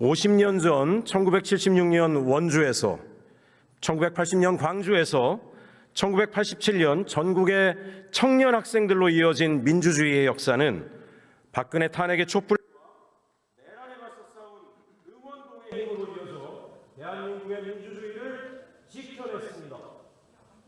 50년 전 1976년 원주에서 1980년 광주에서 1987년 전국의 청년 학생들로 이어진 민주주의의 역사는 박근혜 탄핵의 촛불과 내란에 맞서 싸운 의원동의 힘으로 이어져 대한민국의 민주주의를 지켜냈습니다.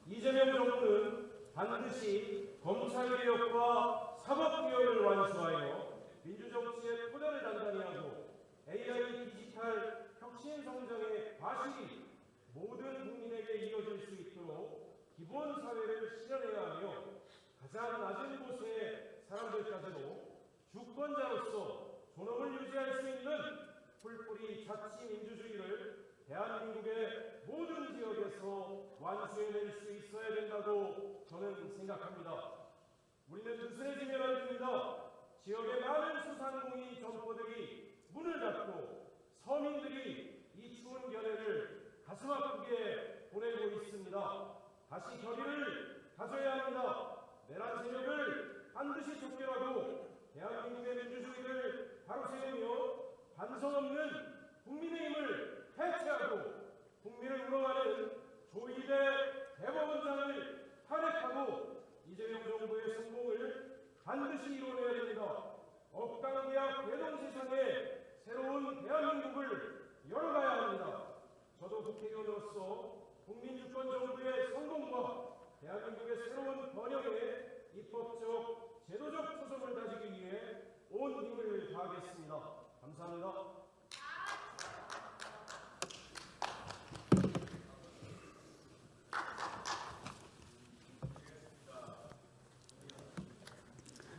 이재명 정부는 반드시 검찰개혁과 사법개혁을 완수하여 민주정치의 토대를 단단히 하고 AI 디지털 혁신 성장의 과실이 모든 국민에게 이어질 수 있도록 기본 사회를 실현해야 하며 가장 낮은 곳의 사람들까지도 주권자로서 존엄을 유지할 수 있는 풀뿌리 자치 민주주의를 대한민국의 모든 지역에서 완수해낼 수 있어야 된다고 저는 생각합니다. 우리는 느슨해지면 안 됩니다. 지역의 많은 소상공인 점포들이 문을 닫고 서민들이 이 추운 겨울을 가슴 아프게 보내고 있습니다. 다시 결의를 가져야 합니다. 내란 세력을 반드시 쫓겨나고 대한민국의 민주주의를 바로 세우며 반성 없는 국민의힘을 해체하고 국민을 우롱하는 조희대 대법원장을 탄핵하고 이재명 정부의 성공을 반드시 이뤄내야 됩니다. 억강계약 대동세상에 새로운 대한민국을 열어가야 합니다. 저도 국회의원으로서 국민주권 정부의 성공과 대한민국의 새로운 번영에 입법적, 제도적 초점을 다지기 위해 온 힘을 다하겠습니다. 감사합니다.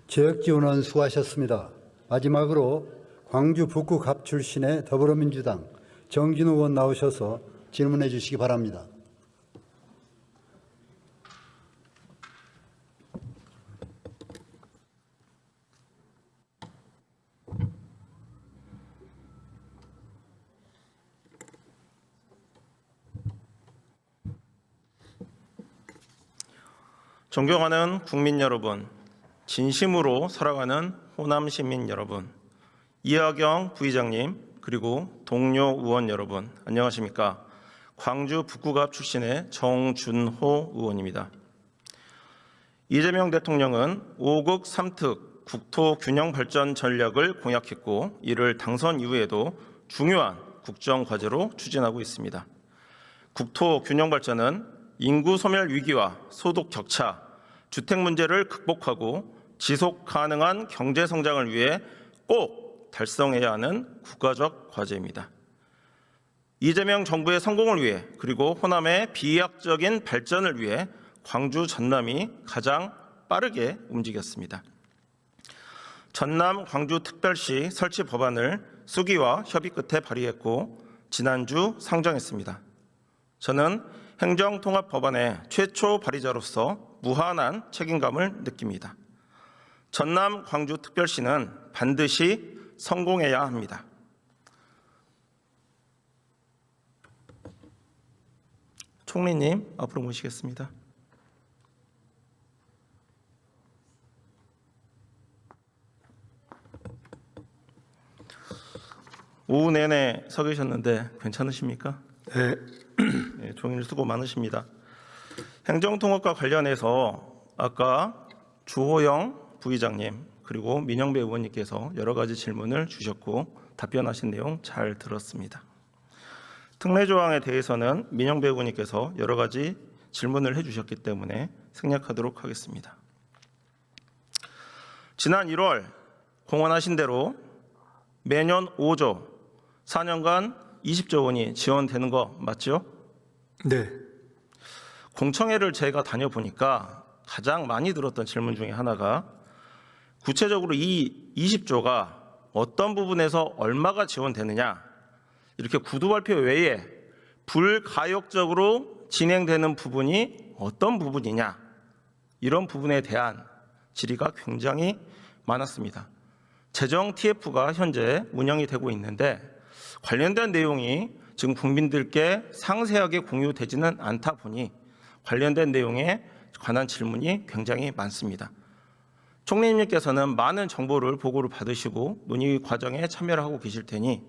지역지원원 수고하셨습니다. 마지막으로 광주 북구 갑 출신의 더불어민주당 정진우 의원 나오셔서 질문해 주시기 바랍니다. 존경하는 국민 여러분, 진심으로 사랑하는 호남 시민 여러분, 이하경 부의장님, 그리고 동료 의원 여러분, 안녕하십니까? 광주 북구갑 출신의 정준호 의원입니다. 이재명 대통령은 5국 3특 국토 균형 발전 전략을 공약했고, 이를 당선 이후에도 중요한 국정 과제로 추진하고 있습니다. 국토 균형 발전은 인구 소멸 위기와 소득 격차, 주택 문제를 극복하고 지속 가능한 경제 성장을 위해 꼭 달성해야 하는 국가적 과제입니다. 이재명 정부의 성공을 위해, 그리고 호남의 비약적인 발전을 위해 광주 전남이 가장 빠르게 움직였습니다. 전남 광주특별시 설치 법안을 수기와 협의 끝에 발의했고 지난주 상정했습니다. 저는 행정통합법안의 최초 발의자로서 무한한 책임감을 느낍니다. 전남 광주특별시는 반드시 성공해야 합니다. 총리님, 앞으로 모시겠습니다. 오후 내내 서 계셨는데 괜찮으십니까? 네. 네, 종일 수고 많으십니다. 행정통합과 관련해서 아까 주호영 부의장님 그리고 민영배 의원님께서 여러 가지 질문을 주셨고 답변하신 내용 잘 들었습니다. 특례조항에 대해서는 민영배 의원님께서 여러 가지 질문을 해주셨기 때문에 생략하도록 하겠습니다. 지난 1월 공언하신 대로 매년 5조, 4년간 20조 원이 지원되는 거 맞죠? 네. 공청회를 제가 다녀보니까 가장 많이 들었던 질문 중에 하나가 구체적으로 이 20조가 어떤 부분에서 얼마가 지원되느냐, 이렇게 구두발표 외에 불가역적으로 진행되는 부분이 어떤 부분이냐, 이런 부분에 대한 질의가 굉장히 많았습니다. 재정 TF가 현재 운영이 되고 있는데 관련된 내용이 지금 국민들께 상세하게 공유되지는 않다 보니 관련된 내용에 관한 질문이 굉장히 많습니다. 총리님께서는 많은 정보를 보고를 받으시고 논의 과정에 참여를 하고 계실 테니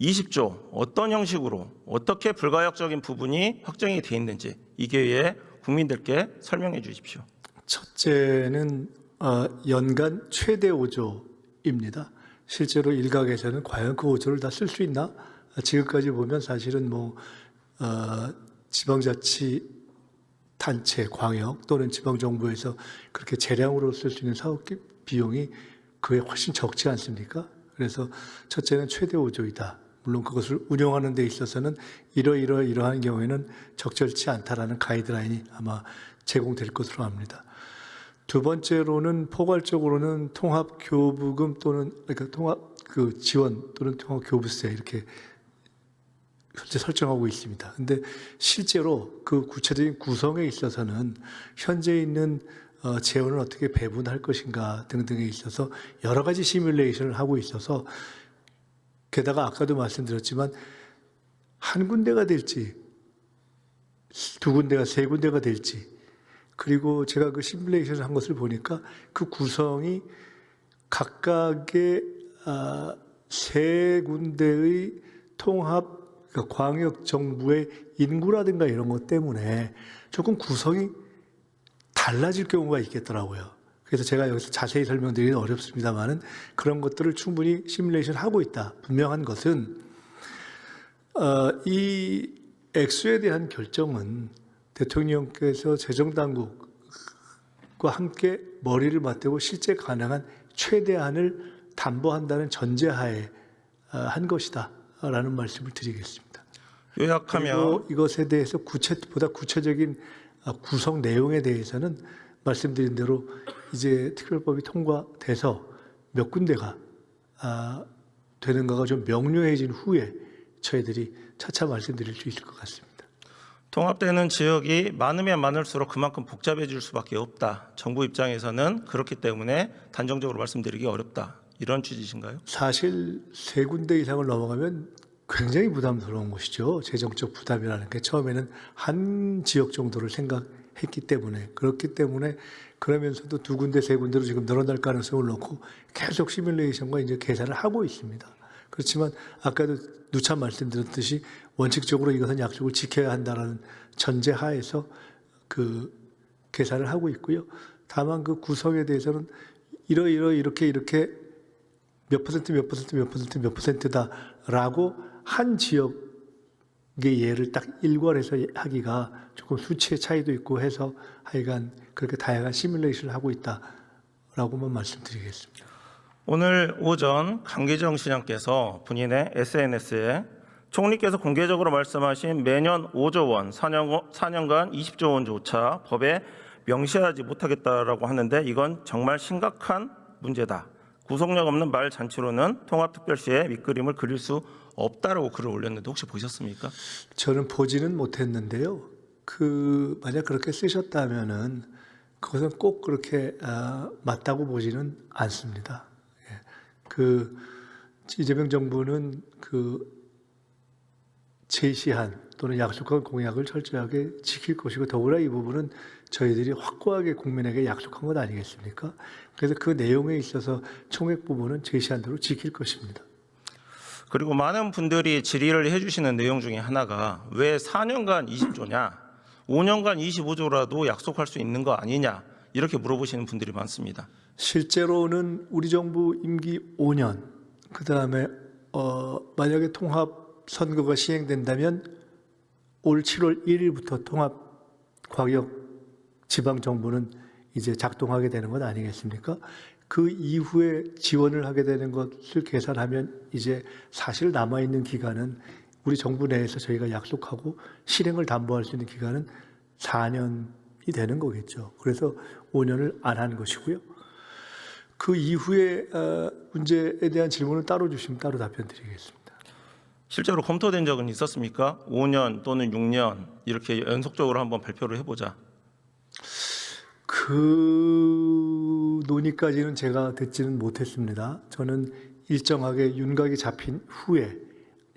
20조 어떤 형식으로 어떻게 불가역적인 부분이 확정이 돼 있는지 이 기회에 국민들께 설명해 주십시오. 첫째는 연간 최대 5조입니다. 실제로 일각에서는 과연 그 5조를 다 쓸 수 있나? 지금까지 보면 사실은 지방자치 단체, 광역 또는 지방정부에서 그렇게 재량으로 쓸 수 있는 사업 비용이 그에 훨씬 적지 않습니까? 그래서 첫째는 최대 5조이다. 물론 그것을 운영하는 데 있어서는 이러한 경우에는 적절치 않다라는 가이드라인이 아마 제공될 것으로 압니다. 두 번째로는 포괄적으로는 통합교부금 또는 그러니까 통합 지원 또는 통합교부세 이렇게 현재 설정하고 있습니다. 근데 실제로 그 구체적인 구성에 있어서는 현재 있는 재원을 어떻게 배분할 것인가 등등에 있어서 여러 가지 시뮬레이션을 하고 있어서 게다가 아까도 말씀드렸지만 한 군데가 될지 두 군데가 세 군데가 될지 그리고 제가 그 시뮬레이션을 한 것을 보니까 그 구성이 각각의 세 군데의 통합 그러니까 광역 정부의 인구라든가 이런 것 때문에 조금 구성이 달라질 경우가 있겠더라고요. 그래서 제가 여기서 자세히 설명드리기는 어렵습니다만은 그런 것들을 충분히 시뮬레이션 하고 있다. 분명한 것은 이 액수에 대한 결정은 대통령께서 재정당국과 함께 머리를 맞대고 실제 가능한 최대한을 담보한다는 전제하에 한 것이다라는 말씀을 드리겠습니다. 요약하면 그리고 이것에 대해서 보다 구체적인 구성 내용에 대해서는 말씀드린 대로 이제 특별법이 통과돼서 몇 군데가 되는가가 좀 명료해진 후에 저희들이 차차 말씀드릴 수 있을 것 같습니다. 통합되는 지역이 많으면 많을수록 그만큼 복잡해질 수밖에 없다. 정부 입장에서는 그렇기 때문에 단정적으로 말씀드리기 어렵다. 이런 취지신가요? 사실 세 군데 이상을 넘어가면 굉장히 부담스러운 것이죠. 재정적 부담이라는 게 처음에는 한 지역 정도를 생각했기 때문에 그렇기 때문에 그러면서도 두 군데 세 군데로 지금 늘어날 가능성을 놓고 계속 시뮬레이션과 이제 계산을 하고 있습니다. 그렇지만 아까도 누차 말씀드렸듯이 원칙적으로 이것은 약속을 지켜야 한다는 전제하에서 그 계산을 하고 있고요. 다만 그 구성에 대해서는 이렇게 몇 퍼센트다라고 한 지역의 예를 딱 일괄해서 하기가 조금 수치의 차이도 있고 해서 하여간 그렇게 다양한 시뮬레이션을 하고 있다라고만 말씀드리겠습니다. 오늘 오전 강기정 시장께서 본인의 SNS에 총리께서 공개적으로 말씀하신 매년 5조 원, 4년간 20조 원조차 법에 명시하지 못하겠다라고 하는데 이건 정말 심각한 문제다. 구속력 없는 말 잔치로는 통합특별시의 밑그림을 그릴 수 없다라고 글을 올렸는데 혹시 보셨습니까? 저는 보지는 못했는데요. 만약 그렇게 쓰셨다면은 그것은 꼭 그렇게 맞다고 보지는 않습니다. 이재명 정부는 제시한 또는 약속한 공약을 철저하게 지킬 것이고 더구나 이 부분은 저희들이 확고하게 국민에게 약속한 것 아니겠습니까? 그래서 그 내용에 있어서 총액 부분은 제시한 대로 지킬 것입니다. 그리고 많은 분들이 질의를 해주시는 내용 중에 하나가 왜 4년간 20조냐, 5년간 25조라도 약속할 수 있는 거 아니냐 이렇게 물어보시는 분들이 많습니다. 실제로는 우리 정부 임기 5년, 그다음에 만약에 통합 선거가 시행된다면 올 7월 1일부터 통합 광역 지방 정부는 이제 작동하게 되는 것 아니겠습니까? 그 이후에 지원을 하게 되는 것을 계산하면 이제 사실 남아있는 기간은 우리 정부 내에서 저희가 약속하고 실행을 담보할 수 있는 기간은 4년이 되는 거겠죠. 그래서 5년을 안 한 것이고요. 그 이후에 문제에 대한 질문을 따로 주시면 따로 답변 드리겠습니다. 실제로 검토된 적은 있었습니까? 5년 또는 6년 이렇게 연속적으로 한번 발표를 해보자. 그 논의까지는 제가 듣지는 못했습니다. 저는 일정하게 윤곽이 잡힌 후에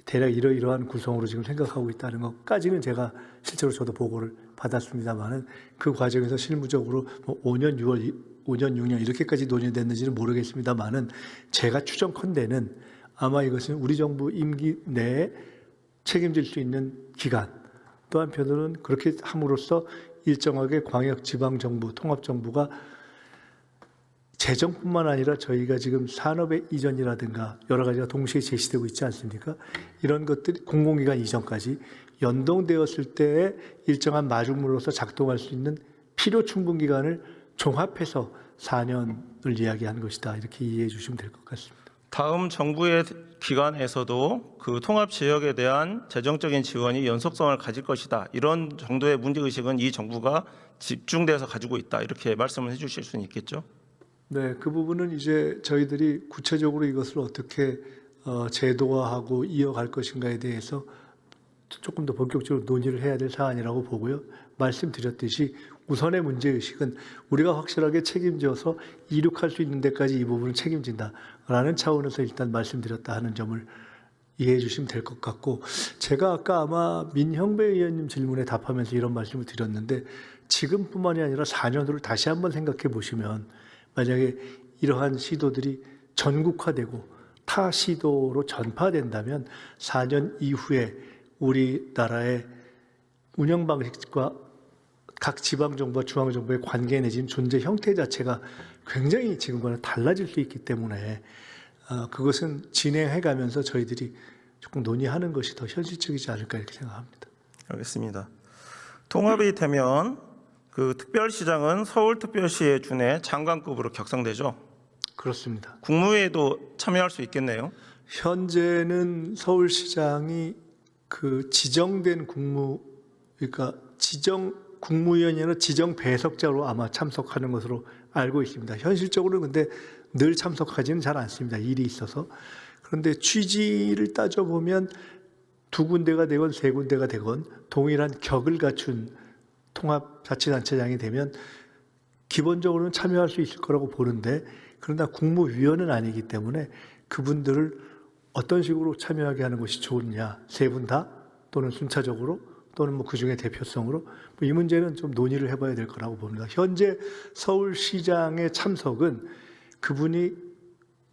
대략 이러이러한 구성으로 지금 생각하고 있다는 것까지는 제가 실제로 저도 보고를 받았습니다만은 그 과정에서 실무적으로 5년 6년 이렇게까지 논의됐는지는 모르겠습니다만은 제가 추정컨대는 아마 이것은 우리 정부 임기 내에 책임질 수 있는 기간, 또 한편으로는 그렇게 함으로써 일정하게 광역 지방정부, 통합정부가 재정뿐만 아니라 저희가 지금 산업의 이전이라든가 여러 가지가 동시에 제시되고 있지 않습니까? 이런 것들이 공공기관 이전까지 연동되었을 때에 일정한 마중물로서 작동할 수 있는 필요 충분 기간을 종합해서 4년을 이야기한 것이다. 이렇게 이해해 주시면 될 것 같습니다. 다음 정부의 기관에서도 그 통합 지역에 대한 재정적인 지원이 연속성을 가질 것이다. 이런 정도의 문제의식은 이 정부가 집중돼서 가지고 있다. 이렇게 말씀을 해주실 수는 있겠죠? 네, 그 부분은 이제 저희들이 구체적으로 이것을 어떻게 제도화하고 이어갈 것인가에 대해서 조금 더 본격적으로 논의를 해야 될 사안이라고 보고요. 말씀드렸듯이 우선의 문제의식은 우리가 확실하게 책임져서 이룩할 수 있는 데까지 이 부분을 책임진다라는 차원에서 일단 말씀드렸다 하는 점을 이해해 주시면 될 것 같고, 제가 아까 아마 민형배 의원님 질문에 답하면서 이런 말씀을 드렸는데 지금뿐만이 아니라 4년 후를 다시 한번 생각해 보시면 만약에 이러한 시도들이 전국화되고 타 시도로 전파된다면 4년 이후에 우리나라의 운영 방식과 각 지방정부와 중앙정부의 관계 내지는 존재 형태 자체가 굉장히 지금과는 달라질 수 있기 때문에 그것은 진행해가면서 저희들이 조금 논의하는 것이 더 현실적이지 않을까 이렇게 생각합니다. 알겠습니다. 통합이 되면 그 특별시장은 서울특별시에 준해 장관급으로 격상되죠. 그렇습니다. 국무회의도 참여할 수 있겠네요. 현재는 서울시장이 그 지정된 그러니까 국무위원이 아니라 지정 배석자로 아마 참석하는 것으로 알고 있습니다. 현실적으로는 근데 늘 참석하지는 잘 않습니다. 일이 있어서. 그런데 취지를 따져보면 두 군데가 되건 세 군데가 되건 동일한 격을 갖춘 통합자치단체장이 되면 기본적으로는 참여할 수 있을 거라고 보는데, 그러나 국무위원은 아니기 때문에 그분들을 어떤 식으로 참여하게 하는 것이 좋으냐, 세 분 다 또는 순차적으로 또는 뭐 그중에 대표성으로 이 문제는 좀 논의를 해봐야 될 거라고 봅니다. 현재 서울시장의 참석은 그분이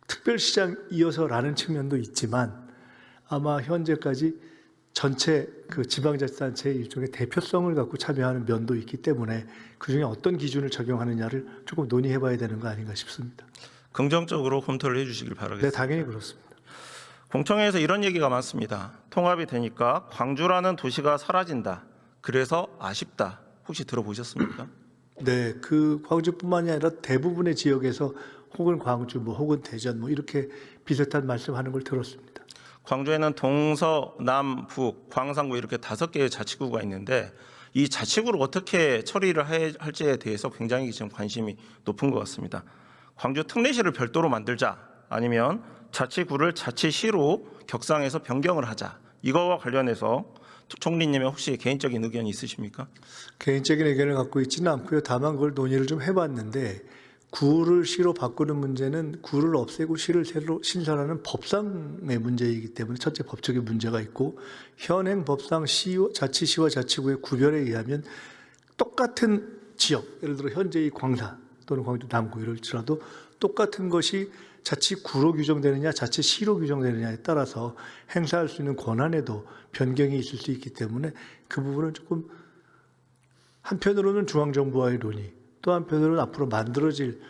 특별시장이어서라는 측면도 있지만 아마 현재까지 전체 그 지방자치단체의 일종의 대표성을 갖고 참여하는 면도 있기 때문에 그중에 어떤 기준을 적용하느냐를 조금 논의해봐야 되는 거 아닌가 싶습니다. 긍정적으로 검토를 해주시길 바라겠습니다. 네, 당연히 그렇습니다. 공청회에서 이런 얘기가 많습니다. 통합이 되니까 광주라는 도시가 사라진다. 그래서 아쉽다. 혹시 들어보셨습니까? 네, 그 광주뿐만이 아니라 대부분의 지역에서 혹은 광주, 혹은 대전, 이렇게 비슷한 말씀하는 걸 들었습니다. 광주에는 동서, 남, 북, 광산구 이렇게 5개의 자치구가 있는데 이 자치구를 어떻게 처리를 할지에 대해서 굉장히 지금 관심이 높은 것 같습니다. 광주 특례시를 별도로 만들자, 아니면 자치구를 자치시로 격상해서 변경을 하자. 이거와 관련해서 총리님의 혹시 개인적인 의견이 있으십니까? 개인적인 의견을 갖고 있지는 않고요. 다만 그걸 논의를 좀 해봤는데 구를 시로 바꾸는 문제는 구를 없애고 시를 새로 신설하는 법상의 문제이기 때문에 첫째 법적인 문제가 있고, 현행 법상 자치시와 자치구의 구별에 의하면 똑같은 지역, 예를 들어 현재 이 광산 또는 광주 남구 이럴지라도 똑같은 것이 자치구로 규정되느냐 자치시로 규정되느냐에 따라서 행사할 수 있는 권한에도 변경이 있을 수 있기 때문에 그 부분은 조금 한편으로는 중앙정부와의 논의, 또 한편으로는 앞으로 만들어질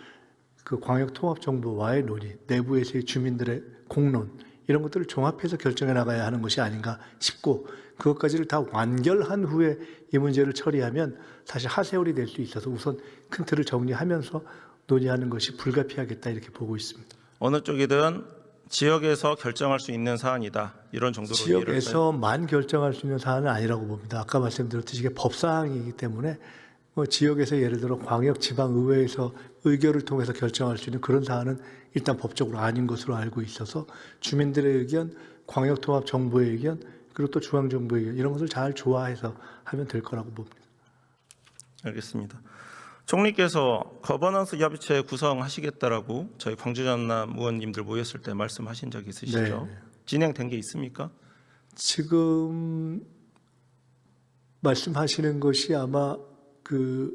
그 광역통합정부와의 논의, 내부에서의 주민들의 공론 이런 것들을 종합해서 결정해 나가야 하는 것이 아닌가 싶고, 그것까지를 다 완결한 후에 이 문제를 처리하면 사실 하세월이 될 수 있어서 우선 큰 틀을 정리하면서 논의하는 것이 불가피하겠다 이렇게 보고 있습니다. 어느 쪽이든 지역에서 결정할 수 있는 사안이다. 이런 정도로 지역에서만 결정할 수 있는 사안은 아니라고 봅니다. 아까 말씀드렸듯이 이게 법사항이기 때문에 지역에서 예를 들어 광역지방의회에서 의결을 통해서 결정할 수 있는 그런 사안은 일단 법적으로 아닌 것으로 알고 있어서 주민들의 의견, 광역통합정부의 의견, 그리고 또 중앙정부의 의견 이런 것을 잘 조화해서 하면 될 거라고 봅니다. 알겠습니다. 총리께서 거버넌스 협의체 구성하시겠다라고 저희 광주 전남 의원님들 모였을 때 말씀하신 적 있으시죠? 네. 진행된 게 있습니까? 지금 말씀하시는 것이 아마 그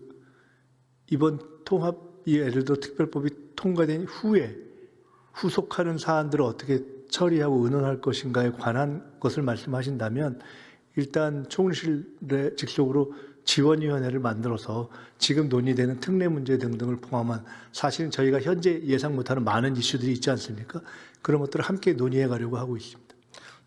이번 통합이 예를 들어 특별법이 통과된 후에 후속하는 사안들을 어떻게 처리하고 의논할 것인가에 관한 것을 말씀하신다면 일단 총리실에 직속으로 지원위원회를 만들어서 지금 논의되는 특례 문제 등등을 포함한 사실은 저희가 현재 예상 못하는 많은 이슈들이 있지 않습니까? 그런 것들을 함께 논의해 가려고 하고 있습니다.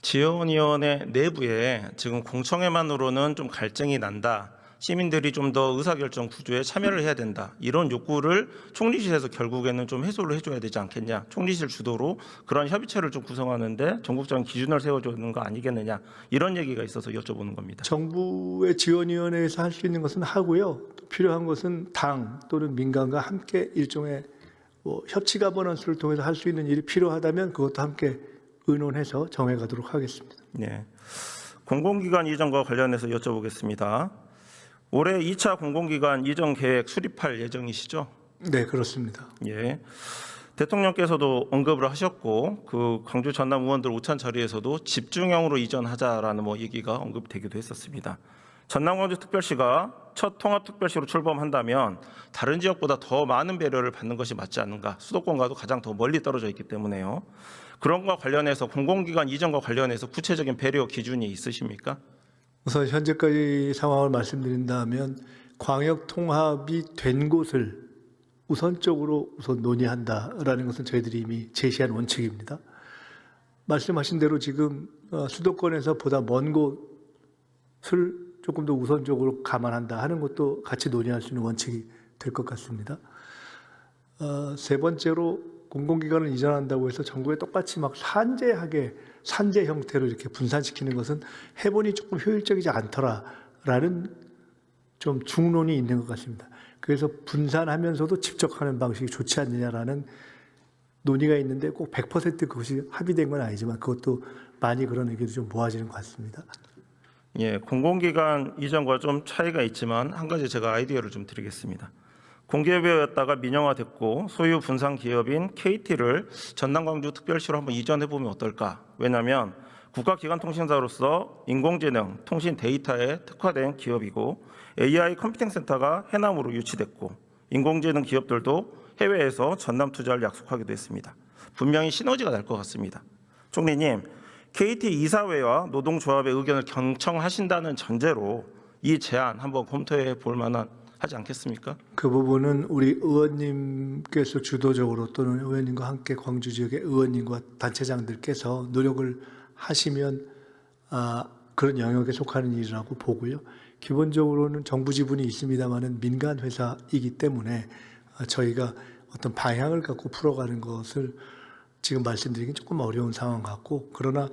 지원위원회 내부에 지금 공청회만으로는 좀 갈증이 난다. 시민들이 좀 더 의사결정 구조에 참여를 해야 된다. 이런 욕구를 총리실에서 결국에는 좀 해소를 해줘야 되지 않겠냐. 총리실 주도로 그런 협의체를 좀 구성하는데 전국적인 기준을 세워주는 거 아니겠느냐. 이런 얘기가 있어서 여쭤보는 겁니다. 정부의 지원위원회에서 할 수 있는 것은 하고요. 또 필요한 것은 당 또는 민간과 함께 일종의 협치 가버넌스를 통해서 할 수 있는 일이 필요하다면 그것도 함께 의논해서 정해가도록 하겠습니다. 네. 공공기관 이전과 관련해서 여쭤보겠습니다. 올해 2차 공공기관 이전 계획 수립할 예정이시죠? 네, 그렇습니다. 예. 대통령께서도 언급을 하셨고 그 광주 전남 의원들 오찬 자리에서도 집중형으로 이전하자라는 얘기가 언급되기도 했었습니다. 전남 광주 특별시가 첫 통합특별시로 출범한다면 다른 지역보다 더 많은 배려를 받는 것이 맞지 않는가. 수도권과도 가장 더 멀리 떨어져 있기 때문에요. 그런 것과 관련해서 공공기관 이전과 관련해서 구체적인 배려 기준이 있으십니까? 우선 현재까지 상황을 말씀드린다면 광역 통합이 된 곳을 우선적으로 논의한다라는 것은 저희들이 이미 제시한 원칙입니다. 말씀하신 대로 지금 수도권에서 보다 먼 곳을 조금 더 우선적으로 감안한다 하는 것도 같이 논의할 수 있는 원칙이 될 것 같습니다. 세 번째로 공공기관을 이전한다고 해서 전국에 똑같이 막 산재 형태로 이렇게 분산시키는 것은 해보니 조금 효율적이지 않더라라는 좀 중론이 있는 것 같습니다. 그래서 분산하면서도 직접 하는 방식이 좋지 않느냐라는 논의가 있는데 꼭 100% 그것이 합의된 건 아니지만 그것도 많이 그런 의견이 좀 모아지는 것 같습니다. 예, 공공기관 이전과 좀 차이가 있지만 한 가지 제가 아이디어를 좀 드리겠습니다. 공기업이었다가 민영화됐고 소유 분산 기업인 KT를 전남 광주 특별시로 한번 이전해 보면 어떨까? 왜냐하면 국가기관통신사로서 인공지능, 통신 데이터에 특화된 기업이고 AI 컴퓨팅 센터가 해남으로 유치됐고 인공지능 기업들도 해외에서 전남 투자를 약속하기도 했습니다. 분명히 시너지가 날 것 같습니다. 총리님, KT 이사회와 노동조합의 의견을 경청하신다는 전제로 이 제안 한번 검토해 볼 만한 하지 않겠습니까? 그 부분은 우리 의원님께서 주도적으로 또는 의원님과 함께 광주 지역의 의원님과 단체장들께서 노력을 하시면 그런 영역에 속하는 일이라고 보고요. 기본적으로는 정부 지분이 있습니다만은 민간 회사이기 때문에 저희가 어떤 방향을 갖고 풀어가는 것을 지금 말씀드리긴 조금 어려운 상황 같고, 그러나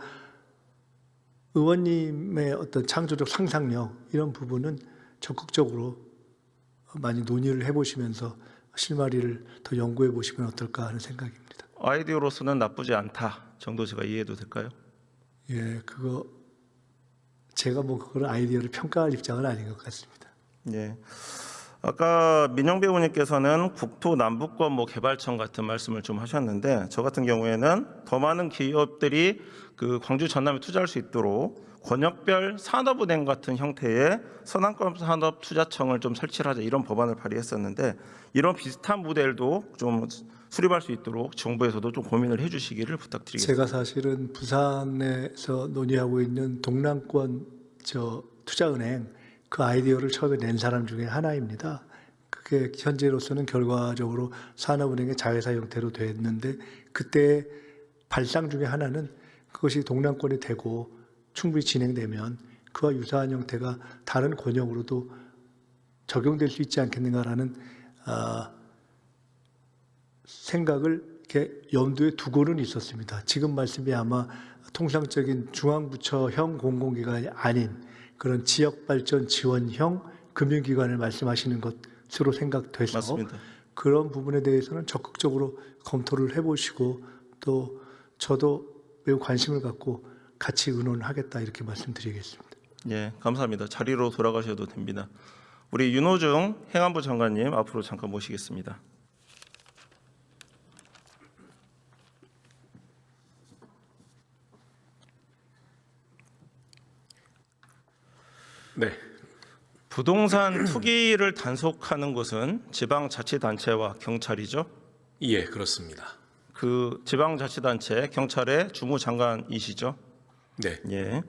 의원님의 어떤 창조적 상상력 이런 부분은 적극적으로 많이 논의를 해보시면서 실마리를 더 연구해 보시면 어떨까 하는 생각입니다. 아이디어로서는 나쁘지 않다 정도 제가 이해해도 될까요? 예, 그거 제가 그걸 아이디어를 평가할 입장은 아닌 것 같습니다. 예. 아까 민영배 의원님께서는 국토 남부권 개발청 같은 말씀을 좀 하셨는데 저 같은 경우에는 더 많은 기업들이 그 광주 전남에 투자할 수 있도록 권역별 산업은행 같은 형태의 서남권 산업투자청을 좀 설치를 하자 이런 법안을 발의했었는데 이런 비슷한 모델도 좀 수립할 수 있도록 정부에서도 좀 고민을 해주시기를 부탁드리겠습니다. 제가 사실은 부산에서 논의하고 있는 동남권 투자은행 그 아이디어를 처음에 낸 사람 중에 하나입니다. 그게 현재로서는 결과적으로 산업은행의 자회사 형태로 됐는데 그때 발상 중에 하나는 그것이 동남권이 되고 충분히 진행되면 그와 유사한 형태가 다른 권역으로도 적용될 수 있지 않겠는가라는 생각을 이렇게 염두에 두고는 있었습니다. 지금 말씀이 아마 통상적인 중앙부처형 공공기관이 아닌 그런 지역발전 지원형 금융기관을 말씀하시는 것으로 생각돼서 맞습니다. 그런 부분에 대해서는 적극적으로 검토를 해보시고 또 저도 매우 관심을 갖고 같이 의논하겠다 이렇게 말씀드리겠습니다. 예, 감사합니다. 자리로 돌아가셔도 됩니다. 우리 윤호중 행안부 장관님 앞으로 잠깐 모시겠습니다. 네, 부동산 투기를 단속하는 곳은 지방자치단체와 경찰이죠. 예, 그렇습니다. 그 지방자치단체 경찰의 주무장관이시죠. 네. 예.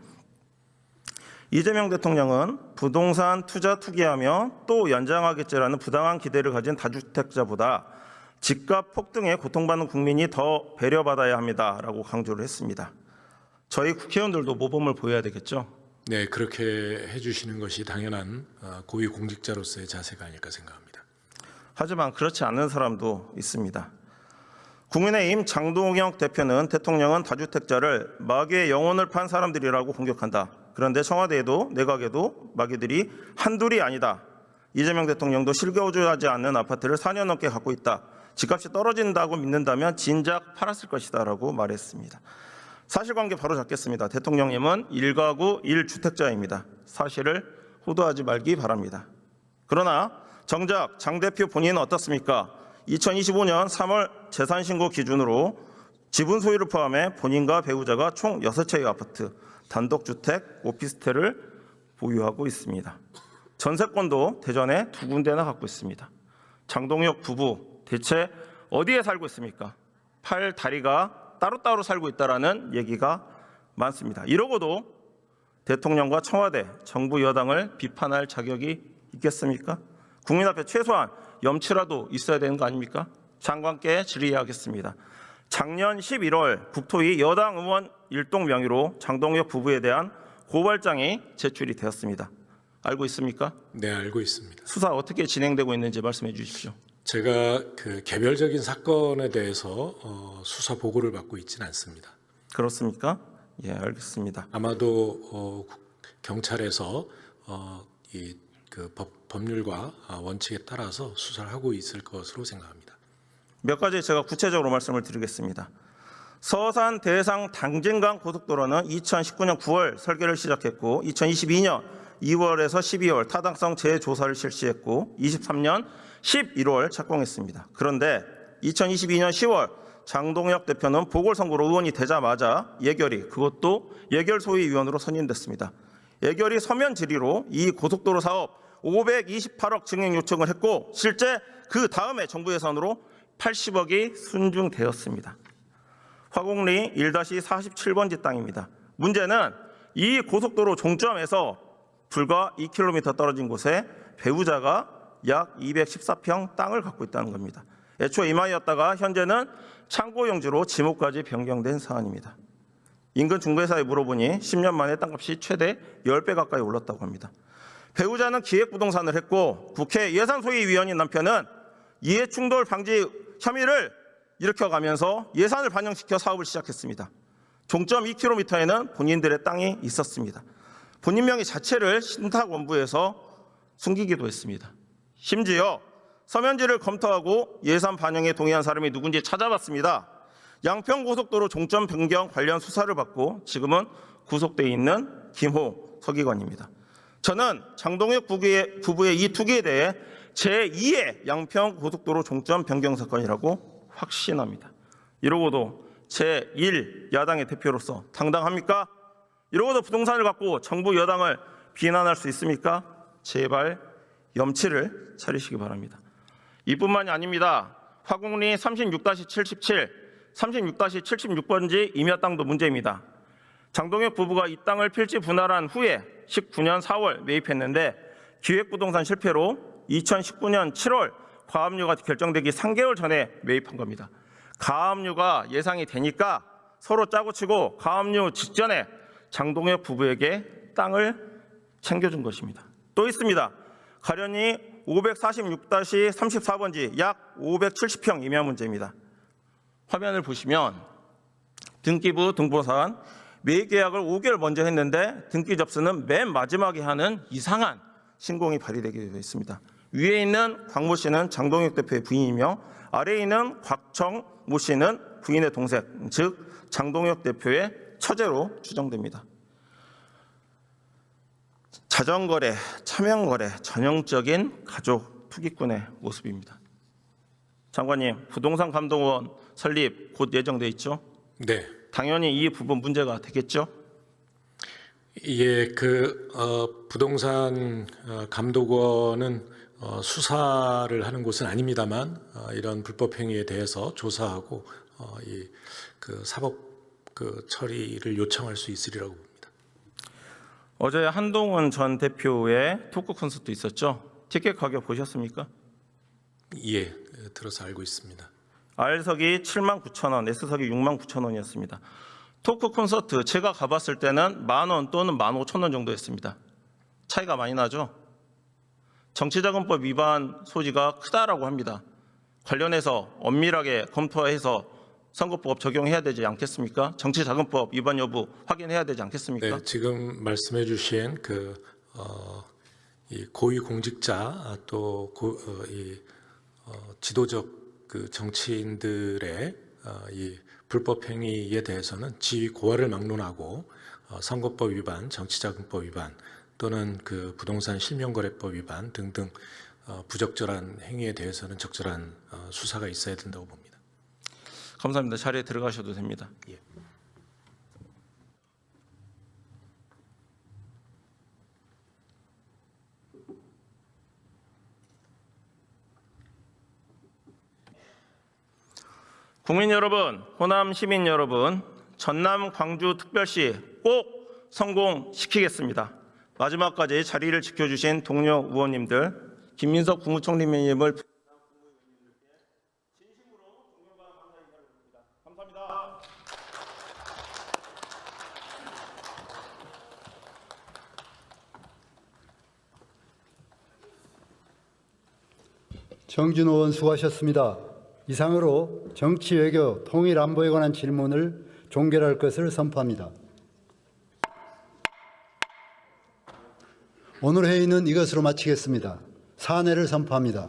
이재명 대통령은 부동산 투자 투기하며 또 연장하겠지라는 부당한 기대를 가진 다주택자보다 집값 폭등에 고통받는 국민이 더 배려받아야 합니다라고 강조를 했습니다. 저희 국회의원들도 모범을 보여야 되겠죠. 네, 그렇게 해주시는 것이 당연한 고위 공직자로서의 자세가 아닐까 생각합니다. 하지만 그렇지 않은 사람도 있습니다. 국민의힘 장동혁 대표는 대통령은 다주택자를 마귀의 영혼을 판 사람들이라고 공격한다. 그런데 청와대에도 내각에도 마귀들이 한둘이 아니다. 이재명 대통령도 실거주하지 않는 아파트를 4년 넘게 갖고 있다. 집값이 떨어진다고 믿는다면 진작 팔았을 것이다 라고 말했습니다. 사실관계 바로 잡겠습니다. 대통령님은 1가구 1주택자입니다. 사실을 호도하지 말기 바랍니다. 그러나 정작 장 대표 본인은 어떻습니까? 2025년 3월 재산신고 기준으로 지분 소유를 포함해 본인과 배우자가 총 6채의 아파트, 단독주택, 오피스텔을 보유하고 있습니다. 전세권도 대전에 2군데나 갖고 있습니다. 장동혁 부부 대체 어디에 살고 있습니까? 팔 다리가 따로따로 살고 있다라는 얘기가 많습니다. 이러고도 대통령과 청와대, 정부 여당을 비판할 자격이 있겠습니까? 국민 앞에 최소한 염치라도 있어야 되는 거 아닙니까? 장관께 질의하겠습니다. 작년 11월 국토위 여당 의원 일동 명의로 장동혁 부부에 대한 고발장이 제출이 되었습니다. 알고 있습니까? 네, 알고 있습니다. 수사 어떻게 진행되고 있는지 말씀해 주십시오. 제가 그 개별적인 사건에 대해서 수사 보고를 받고 있지는 않습니다. 그렇습니까? 예, 알겠습니다. 아마도 경찰에서 이 그 법률과 원칙에 따라서 수사를 하고 있을 것으로 생각합니다. 몇 가지 제가 구체적으로 말씀을 드리겠습니다. 서산 대상 당진강 고속도로는 2019년 9월 설계를 시작했고 2022년 2월에서 12월 타당성 재조사를 실시했고 23년 11월 착공했습니다. 그런데 2022년 10월 장동혁 대표는 보궐선거로 의원이 되자마자 예결위, 그것도 예결소위위원으로 선임됐습니다. 예결위 서면 질의로 이 고속도로 사업 528억 증액 요청을 했고 실제 그 다음에 정부 예산으로 80억이 순중되었습니다. 화곡리 1-47번지 땅입니다. 문제는 이 고속도로 종점에서 불과 2km 떨어진 곳에 배우자가 약 214평 땅을 갖고 있다는 겁니다. 애초에 임하였다가 현재는 창고 용지로 지목까지 변경된 사안입니다. 인근 중개사에 물어보니 10년 만에 땅값이 최대 10배 가까이 올랐다고 합니다. 배우자는 기획부동산을 했고 국회 예산소위위원인 남편은 이해충돌 방지 혐의를 일으켜가면서 예산을 반영시켜 사업을 시작했습니다. 종점 2km에는 본인들의 땅이 있었습니다. 본인 명의 자체를 신탁원부에서 숨기기도 했습니다. 심지어 서면지를 검토하고 예산 반영에 동의한 사람이 누군지 찾아봤습니다. 양평고속도로 종점 변경 관련 수사를 받고 지금은 구속돼 있는 김호 서기관입니다. 저는 장동혁 부부의 이 투기에 대해 제2의 양평고속도로 종점 변경 사건이라고 확신합니다. 이러고도 제1 야당의 대표로서 당당합니까? 이러고도 부동산을 갖고 정부 여당을 비난할 수 있습니까? 제발 염치를 차리시기 바랍니다. 이뿐만이 아닙니다. 화곡리 36-77, 36-76번지 임야 땅도 문제입니다. 장동혁 부부가 이 땅을 필지 분할한 후에 19년 4월 매입했는데 기획부동산 실패로 2019년 7월 가압류가 결정되기 3개월 전에 매입한 겁니다. 가압류가 예상이 되니까 서로 짜고 치고 가압류 직전에 장동혁 부부에게 땅을 챙겨준 것입니다. 또 있습니다. 가련이 546-34번지 약 570평 임야 문제입니다. 화면을 보시면 등기부 등본상 매입 계약을 5개월 먼저 했는데 등기 접수는 맨 마지막에 하는 이상한 신공이 발휘되게 되어 있습니다. 위에 있는 곽모 씨는 장동혁 대표의 부인이며 아래에 있는 곽정모 씨는 부인의 동생, 즉 장동혁 대표의 처제로 추정됩니다. 자전거래, 차명거래, 전형적인 가족 투기꾼의 모습입니다. 장관님, 부동산 감독원 설립 곧 예정돼 있죠? 네. 당연히 이 부분 문제가 되겠죠? 예, 부동산 감독원은 수사를 하는 곳은 아닙니다만 이런 불법 행위에 대해서 조사하고 이 그 사법 그 처리를 요청할 수 있으리라고 봅니다. 어제 한동훈 전 대표의 토크 콘서트 있었죠? 티켓 가격 보셨습니까? 예, 들어서 알고 있습니다. R석이 79,000원, S석이 69,000원이었습니다. 토크 콘서트 제가 가봤을 때는 10,000원 또는 15,000원 정도였습니다. 차이가 많이 나죠? 정치자금법 위반 소지가 크다라고 합니다. 관련해서 엄밀하게 검토해서 선거법 적용해야 되지 않겠습니까? 정치자금법 위반 여부 확인해야 되지 않겠습니까? 네, 지금 말씀해 주신 이 고위 공직자 또 지도적 그 정치인들의 이 불법 행위에 대해서는 지위 고하를 막론하고 선거법 위반, 정치자금법 위반 또는 그 부동산 실명거래법 위반 등등 부적절한 행위에 대해서는 적절한 수사가 있어야 된다고 봅니다. 감사합니다. 자리에 들어가셔도 됩니다. 예. 국민 여러분, 호남 시민 여러분, 전남 광주 특별시 꼭 성공시키겠습니다. 마지막까지 자리를 지켜주신 동료 의원님들, 김민석 국무총리님을 정진호 의원 수고하셨습니다. 이상으로 정치, 외교, 통일, 안보에 관한 질문을 종결할 것을 선포합니다. 오늘 회의는 이것으로 마치겠습니다. 사내를 선포합니다.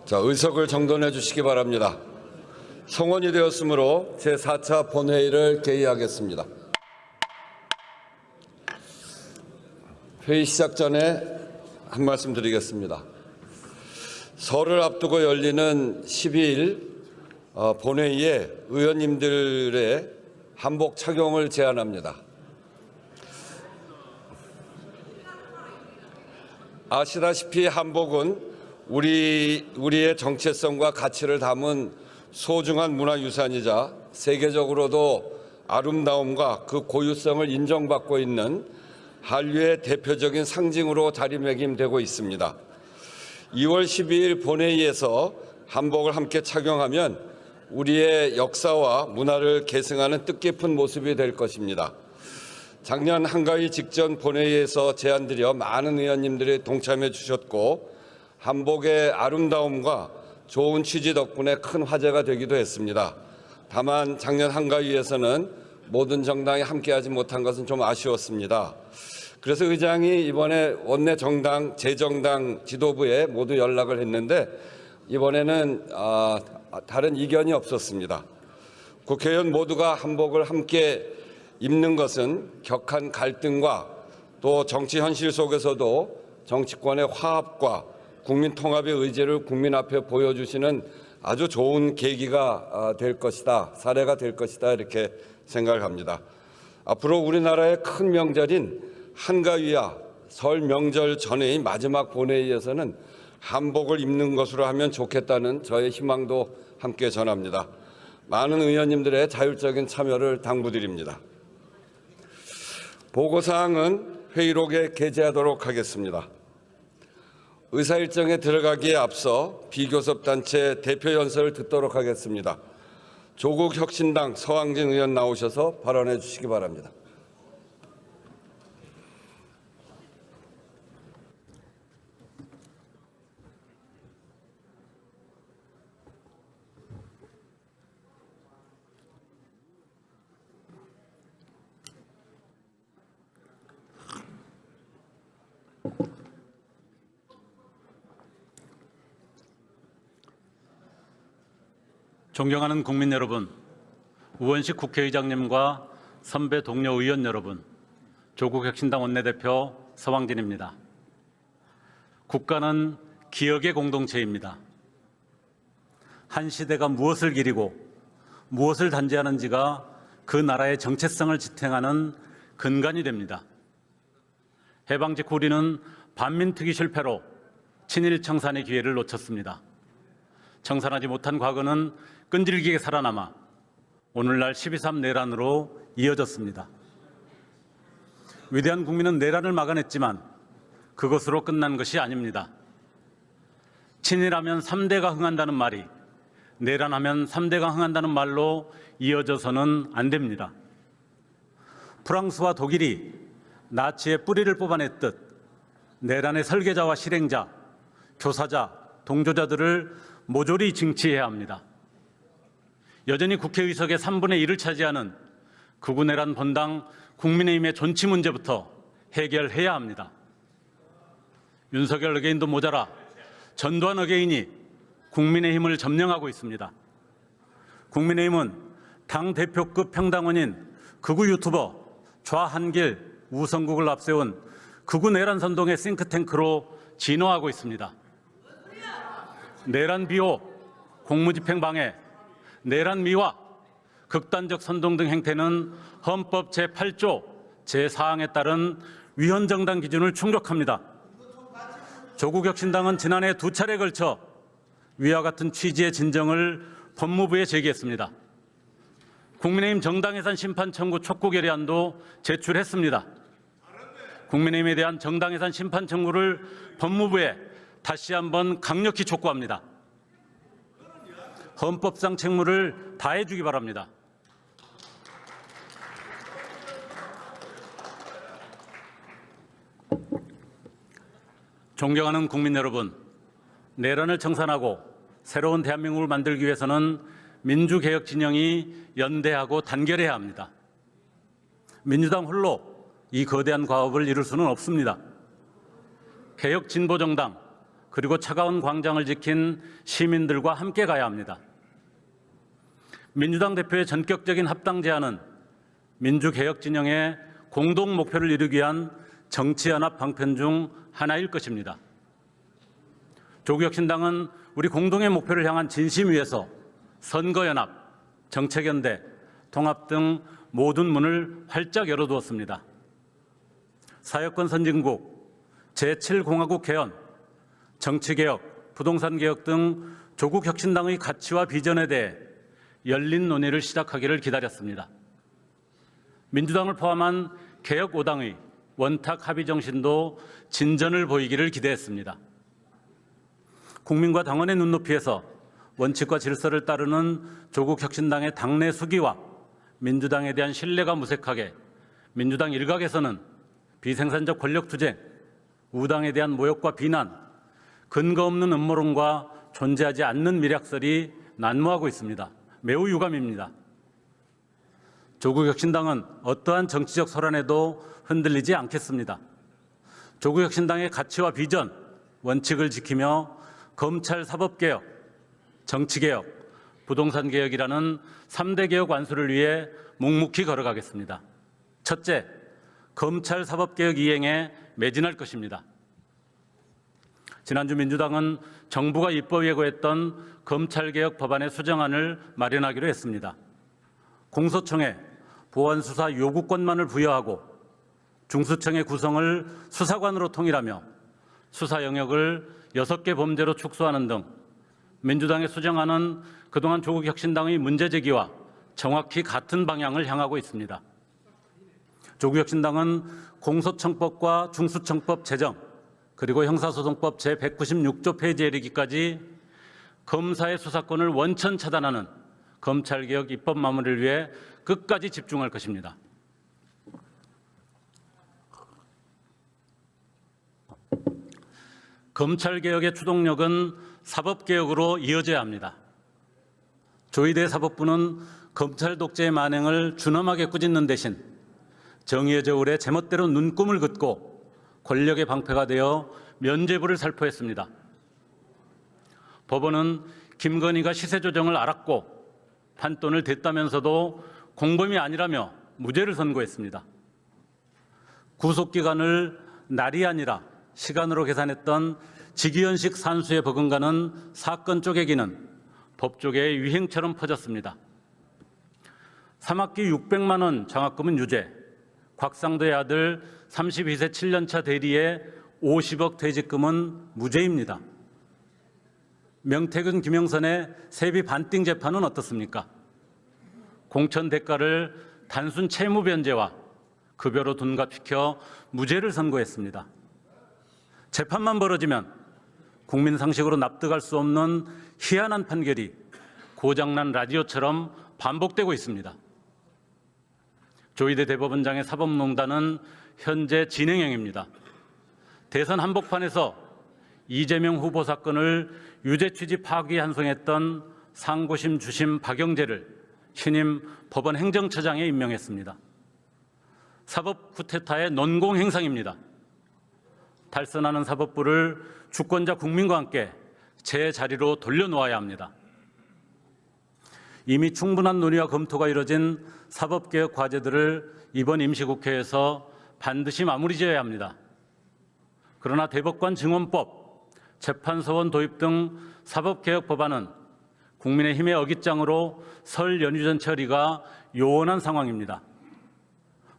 자, 의석을 정돈해 주시기 바랍니다. 성원이 되었으므로 제4차 본회의를 개의하겠습니다. 회의 시작 전에 한 말씀 드리겠습니다. 설을 앞두고 열리는 12일 본회의에 의원님들의 한복 착용을 제안합니다. 아시다시피 한복은 우리의 정체성과 가치를 담은 소중한 문화유산이자 세계적으로도 아름다움과 그 고유성을 인정받고 있는 한류의 대표적인 상징으로 자리매김되고 있습니다. 2월 12일 본회의에서 한복을 함께 착용하면 우리의 역사와 문화를 계승하는 뜻깊은 모습이 될 것입니다. 작년 한가위 직전 본회의에서 제안드려 많은 의원님들이 동참해 주셨고 한복의 아름다움과 좋은 취지 덕분에 큰 화제가 되기도 했습니다. 다만 작년 한가위에서는 모든 정당이 함께하지 못한 것은 좀 아쉬웠습니다. 그래서 의장이 이번에 원내 정당, 재정당 지도부에 모두 연락을 했는데 이번에는 다른 이견이 없었습니다. 국회의원 모두가 한복을 함께 입는 것은 격한 갈등과 또 정치 현실 속에서도 정치권의 화합과 국민 통합의 의지를 국민 앞에 보여주시는 아주 좋은 계기가 될 것이다, 사례가 될 것이다 이렇게 생각을 합니다. 앞으로 우리나라의 큰 명절인 한가위와 설 명절 전의 마지막 본회의에서는 한복을 입는 것으로 하면 좋겠다는 저의 희망도 함께 전합니다. 많은 의원님들의 자율적인 참여를 당부드립니다. 보고사항은 회의록에 게재하도록 하겠습니다. 의사일정에 들어가기에 앞서 비교섭단체 대표 연설을 듣도록 하겠습니다. 조국혁신당 서왕진 의원 나오셔서 발언해 주시기 바랍니다. 존경하는 국민 여러분, 우원식 국회의장님과 선배 동료 의원 여러분, 조국혁신당 원내대표 서왕진입니다. 국가는 기억의 공동체입니다. 한 시대가 무엇을 기리고 무엇을 단죄하는지가 그 나라의 정체성을 지탱하는 근간이 됩니다. 해방 직후 우리는 반민특위 실패로 친일 청산의 기회를 놓쳤습니다. 청산하지 못한 과거는 끈질기게 살아남아 오늘날 12.3 내란으로 이어졌습니다. 위대한 국민은 내란을 막아냈지만 그것으로 끝난 것이 아닙니다. 친일하면 3대가 흥한다는 말이 내란하면 3대가 흥한다는 말로 이어져서는 안 됩니다. 프랑스와 독일이 나치의 뿌리를 뽑아냈듯 내란의 설계자와 실행자, 교사자, 동조자들을 모조리 징치해야 합니다. 여전히 국회의석의 3분의 1을 차지하는 극우 내란 본당 국민의힘의 존치 문제부터 해결해야 합니다. 윤석열 어게인도 모자라 전두환 어게인이 국민의힘을 점령하고 있습니다. 국민의힘은 당대표급 평당원인 극우 유튜버 좌한길, 우성국을 앞세운 극우 내란 선동의 싱크탱크로 진화하고 있습니다. 내란 비호, 공무집행 방해, 내란 미화, 극단적 선동 등 행태는 헌법 제8조 제4항에 따른 위헌정당 기준을 충족합니다. 조국혁신당은 지난해 2차례에 걸쳐 위와 같은 취지의 진정을 법무부에 제기했습니다. 국민의힘 정당해산 심판 청구 촉구 결의안도 제출했습니다. 국민의힘에 대한 정당해산 심판 청구를 법무부에 다시 한번 강력히 촉구합니다. 헌법상 책무를 다해 주기 바랍니다. 존경하는 국민 여러분, 내란을 청산하고 새로운 대한민국을 만들기 위해서는 민주개혁 진영이 연대하고 단결해야 합니다. 민주당 홀로 이 거대한 과업을 이룰 수는 없습니다. 개혁 진보 정당 그리고 차가운 광장을 지킨 시민들과 함께 가야 합니다. 민주당 대표의 전격적인 합당 제안은 민주개혁 진영의 공동 목표를 이루기 위한 정치연합 방편 중 하나일 것입니다. 조국혁신당은 우리 공동의 목표를 향한 진심 위에서 선거연합, 정책연대, 통합 등 모든 문을 활짝 열어두었습니다. 사회권 선진국, 제7공화국 개헌, 정치개혁, 부동산개혁 등 조국혁신당의 가치와 비전에 대해 열린 논의를 시작하기를 기다렸습니다. 민주당을 포함한 개혁 5당의 원탁 합의 정신도 진전을 보이기를 기대했습니다. 국민과 당원의 눈높이에서 원칙과 질서를 따르는 조국혁신당의 당내 수기와 민주당에 대한 신뢰가 무색하게 민주당 일각에서는 비생산적 권력투쟁, 우당에 대한 모욕과 비난, 근거 없는 음모론과 존재하지 않는 미략설이 난무하고 있습니다. 매우 유감입니다. 조국혁신당은 어떠한 정치적 소란에도 흔들리지 않겠습니다. 조국혁신당의 가치와 비전, 원칙을 지키며 검찰 사법개혁, 정치개혁, 부동산개혁이라는 3대 개혁 완수를 위해 묵묵히 걸어가겠습니다. 첫째, 검찰 사법개혁 이행에 매진할 것입니다. 지난주 민주당은 정부가 입법 예고했던 검찰개혁 법안의 수정안을 마련하기로 했습니다. 공소청에 보안수사 요구권만을 부여하고 중수청의 구성을 수사관으로 통일하며 수사 영역을 6개 범죄로 축소하는 등 민주당의 수정안은 그동안 조국혁신당의 문제제기와 정확히 같은 방향을 향하고 있습니다. 조국혁신당은 공소청법과 중수청법 제정 그리고 형사소송법 제196조 폐지에 이르기까지 검사의 수사권을 원천 차단하는 검찰개혁 입법 마무리를 위해 끝까지 집중할 것입니다. 검찰개혁의 추동력은 사법개혁으로 이어져야 합니다. 조희대 사법부는 검찰 독재의 만행을 준엄하게 꾸짖는 대신 정의의 저울에 제멋대로 눈금을 긋고 권력의 방패가 되어 면죄부를 살포했습니다. 법원은 김건희가 시세 조정을 알았고 판돈을 댔다면서도 공범이 아니라며 무죄를 선고했습니다. 구속기간을 날이 아니라 시간으로 계산했던 직위연식 산수에 버금가는 사건 쪼개기는 법조계의 유행처럼 퍼졌습니다. 3학기 600만 원 장학금은 유죄, 곽상도의 아들 32세 7년차 대리의 50억 퇴직금은 무죄입니다. 명태균, 김영선의 세비 반띵 재판은 어떻습니까? 공천 대가를 단순 채무 변제와 급여로 둔갑시켜 무죄를 선고했습니다. 재판만 벌어지면 국민 상식으로 납득할 수 없는 희한한 판결이 고장난 라디오처럼 반복되고 있습니다. 조희대 대법원장의 사법농단은 현재 진행형입니다. 대선 한복판에서 이재명 후보 사건을 유죄 취지 파기환송했던 상고심 주심 박영재를 신임 법원 행정처장에 임명했습니다. 사법 쿠데타의 논공 행상입니다. 달선하는 사법부를 주권자 국민과 함께 제자리로 돌려놓아야 합니다. 이미 충분한 논의와 검토가 이뤄진 사법개혁 과제들을 이번 임시국회에서 반드시 마무리 지어야 합니다. 그러나 대법관 증언법, 재판소원 도입 등 사법개혁 법안은 국민의힘의 어깃장으로 설 연휴 전 처리가 요원한 상황입니다.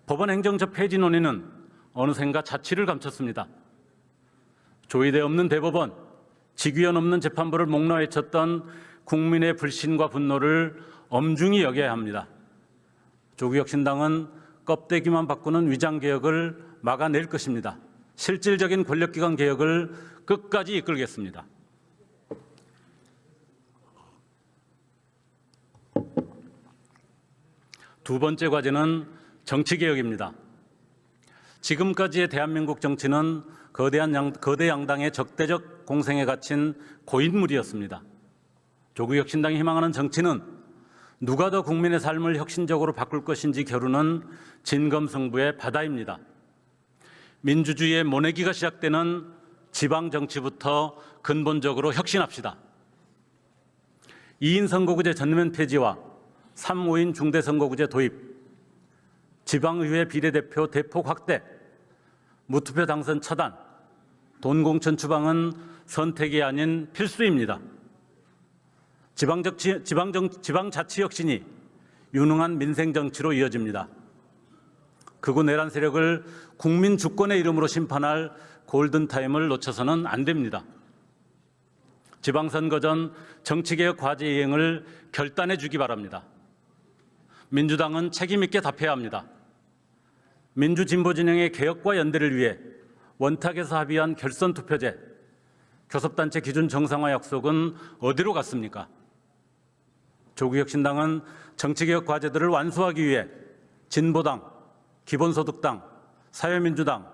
법원 행정처 폐지 논의는 어느샌가 자취를 감췄습니다. 조희대 없는 대법원, 직위원 없는 재판부를 목놓아헤쳤던 국민의 불신과 분노를 엄중히 여겨야 합니다. 조국혁신당은 껍데기만 바꾸는 위장개혁을 막아낼 것입니다. 실질적인 권력기관 개혁을 끝까지 이끌겠습니다. 두 번째 과제는 정치개혁입니다. 지금까지의 대한민국 정치는 거대 양당의 적대적 공생에 갇힌 고인물이었습니다. 조국혁신당이 희망하는 정치는 누가 더 국민의 삶을 혁신적으로 바꿀 것인지 겨루는 진검승부의 바다입니다. 민주주의의 모내기가 시작되는 지방정치부터 근본적으로 혁신합시다. 2인 선거구제 전면 폐지와 3, 5인 중대선거구제 도입, 지방의회 비례대표 대폭 확대, 무투표 당선 처단, 돈공천 추방은 선택이 아닌 필수입니다. 지방자치 혁신이 유능한 민생정치로 이어집니다. 극우 내란 세력을 국민 주권의 이름으로 심판할 골든타임을 놓쳐서는 안 됩니다. 지방선거 전 정치개혁 과제 이행을 결단해 주기 바랍니다. 민주당은 책임 있게 답해야 합니다. 민주진보진영의 개혁과 연대를 위해 원탁에서 합의한 결선투표제, 교섭단체 기준 정상화 약속은 어디로 갔습니까? 조국혁신당은 정치개혁 과제들을 완수하기 위해 진보당, 기본소득당, 사회민주당,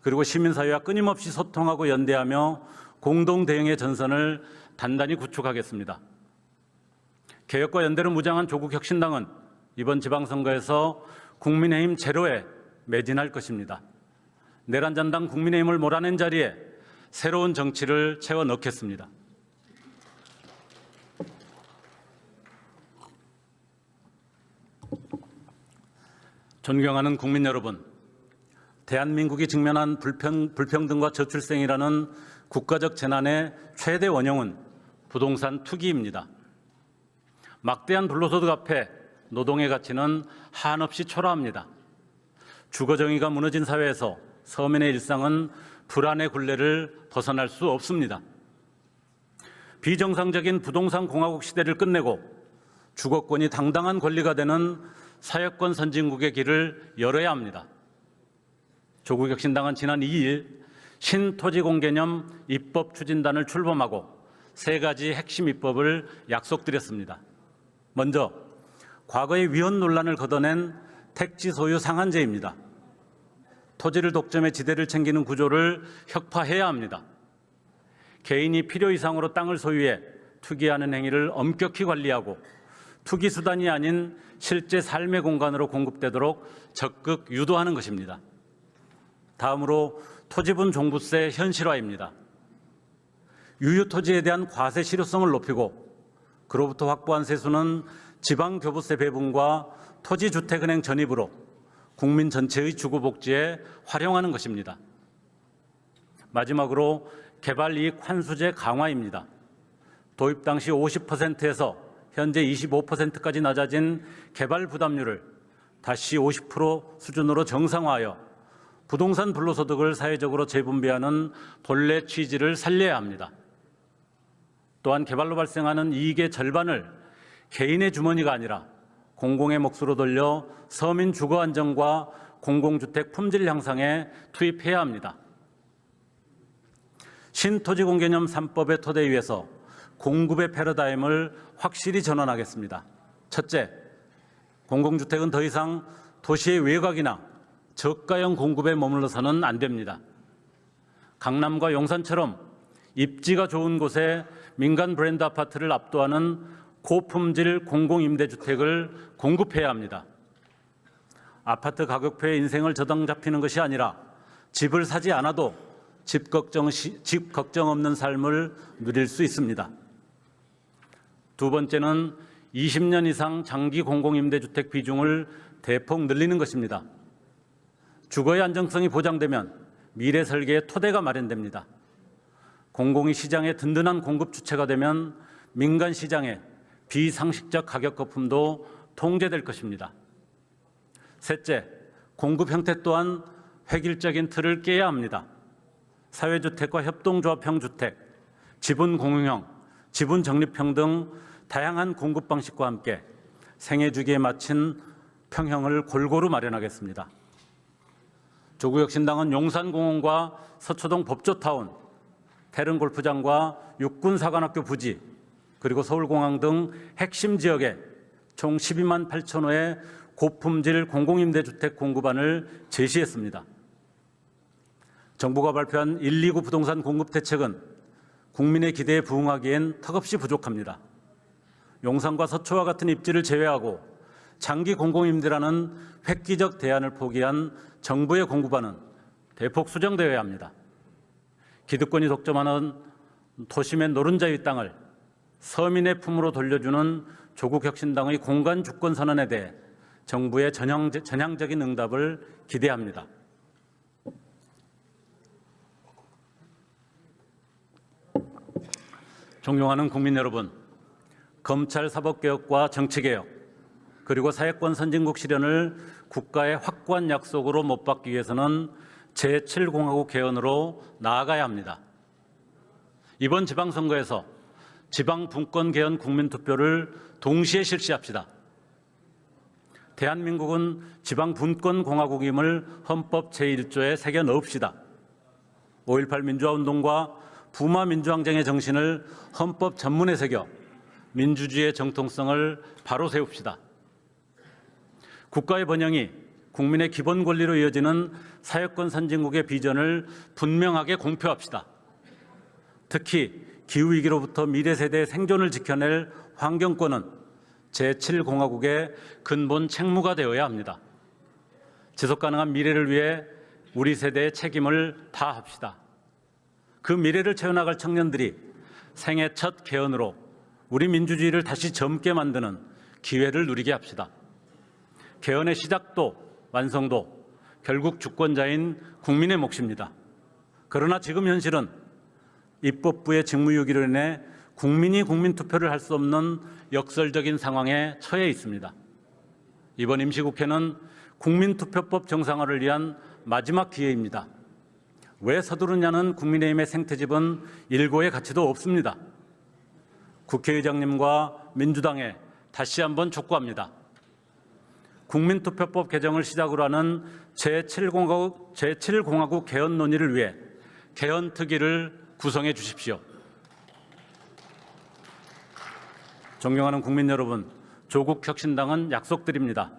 그리고 시민사회와 끊임없이 소통하고 연대하며 공동대응의 전선을 단단히 구축하겠습니다. 개혁과 연대를 무장한 조국혁신당은 이번 지방선거에서 국민의힘 제로에 매진할 것입니다. 내란전당 국민의힘을 몰아낸 자리에 새로운 정치를 채워 넣겠습니다. 존경하는 국민 여러분, 대한민국이 직면한 불평등과 저출생이라는 국가적 재난의 최대 원흉은 부동산 투기입니다. 막대한 불로소득 앞에 노동의 가치는 한없이 초라합니다. 주거정의가 무너진 사회에서 서민의 일상은 불안의 굴레를 벗어날 수 없습니다. 비정상적인 부동산 공화국 시대를 끝내고 주거권이 당당한 권리가 되는 사회권 선진국의 길을 열어야 합니다. 조국혁신당은 지난 2일 신토지공개념 입법 추진단을 출범하고 3가지 핵심 입법을 약속드렸습니다. 먼저 과거의 위헌 논란을 걷어낸 택지 소유 상한제입니다. 토지를 독점해 지대를 챙기는 구조를 혁파해야 합니다. 개인이 필요 이상으로 땅을 소유해 투기하는 행위를 엄격히 관리하고 투기 수단이 아닌 실제 삶의 공간으로 공급되도록 적극 유도하는 것입니다. 다음으로 토지분 종부세 현실화입니다. 유유토지에 대한 과세 실효성을 높이고 그로부터 확보한 세수는 지방교부세 배분과 토지주택은행 전입으로 국민 전체의 주거복지에 활용하는 것입니다. 마지막으로 개발이익 환수제 강화입니다. 도입 당시 50%에서 현재 25%까지 낮아진 개발 부담률을 다시 50% 수준으로 정상화하여 부동산 불로소득을 사회적으로 재분배하는 본래 취지를 살려야 합니다. 또한 개발로 발생하는 이익의 절반을 개인의 주머니가 아니라 공공의 몫으로 돌려 서민 주거 안정과 공공주택 품질 향상에 투입해야 합니다. 신토지공개념 3법의 토대 위에서 공급의 패러다임을 확실히 전환하겠습니다. 첫째, 공공주택은 더 이상 도시의 외곽이나 저가형 공급에 머물러서는 안 됩니다. 강남과 용산처럼 입지가 좋은 곳에 민간 브랜드 아파트를 압도하는 고품질 공공임대주택을 공급해야 합니다. 아파트 가격표에 인생을 저당 잡히는 것이 아니라 집을 사지 않아도 집 걱정 없는 삶을 누릴 수 있습니다. 두 번째는 20년 이상 장기 공공임대주택 비중을 대폭 늘리는 것입니다. 주거의 안정성이 보장되면 미래 설계의 토대가 마련됩니다. 공공이 시장의 든든한 공급 주체가 되면 민간 시장의 비상식적 가격 거품도 통제될 것입니다. 셋째, 공급 형태 또한 획일적인 틀을 깨야 합니다. 사회주택과 협동조합형 주택, 지분 공유형, 지분 적립형 등 다양한 공급 방식과 함께 생애 주기에 맞춘 평형을 골고루 마련하겠습니다. 조국혁신당은 용산공원과 서초동 법조타운, 태릉골프장과 육군사관학교 부지, 그리고 서울공항 등 핵심 지역에 총 12만 8천 호의 고품질 공공임대주택 공급안을 제시했습니다. 정부가 발표한 129 부동산 공급 대책은 국민의 기대에 부응하기엔 턱없이 부족합니다. 용산과 서초와 같은 입지를 제외하고 장기 공공임대라는 획기적 대안을 포기한 정부의 공급안은 대폭 수정되어야 합니다. 기득권이 독점하는 도심의 노른자의 땅을 서민의 품으로 돌려주는 조국혁신당의 공간 주권 선언에 대해 정부의 전향적인 응답을 기대합니다. 존경하는 국민 여러분, 검찰 사법개혁과 정치개혁, 그리고 사회권 선진국 실현을 국가의 확고한 약속으로 못 받기 위해서는 제7공화국 개헌으로 나아가야 합니다. 이번 지방선거에서 지방분권 개헌 국민투표를 동시에 실시합시다. 대한민국은 지방분권공화국임을 헌법 제1조에 새겨 넣읍시다. 5.18 민주화운동과 부마 민주항쟁의 정신을 헌법 전문에 새겨 민주주의의 정통성을 바로 세웁시다. 국가의 번영이 국민의 기본 권리로 이어지는 사회권 선진국의 비전을 분명하게 공표합시다. 특히 기후위기로부터 미래 세대의 생존을 지켜낼 환경권은 제7공화국의 근본 책무가 되어야 합니다. 지속가능한 미래를 위해 우리 세대의 책임을 다합시다. 그 미래를 채워나갈 청년들이 생애 첫 개헌으로 우리 민주주의를 다시 젊게 만드는 기회를 누리게 합시다. 개헌의 시작도 완성도 결국 주권자인 국민의 몫입니다. 그러나 지금 현실은 입법부의 직무유기로 인해 국민이 국민투표를 할 수 없는 역설적인 상황에 처해 있습니다. 이번 임시국회는 국민투표법 정상화를 위한 마지막 기회입니다. 왜 서두르냐는 국민의힘의 생태집은 일고의 가치도 없습니다. 국회의장님과 민주당에 다시 한번 촉구합니다. 국민투표법 개정을 시작으로 하는 제7공화국 개헌 논의를 위해 개헌특위를 구성해 주십시오. 존경하는 국민 여러분, 조국 혁신당은 약속드립니다.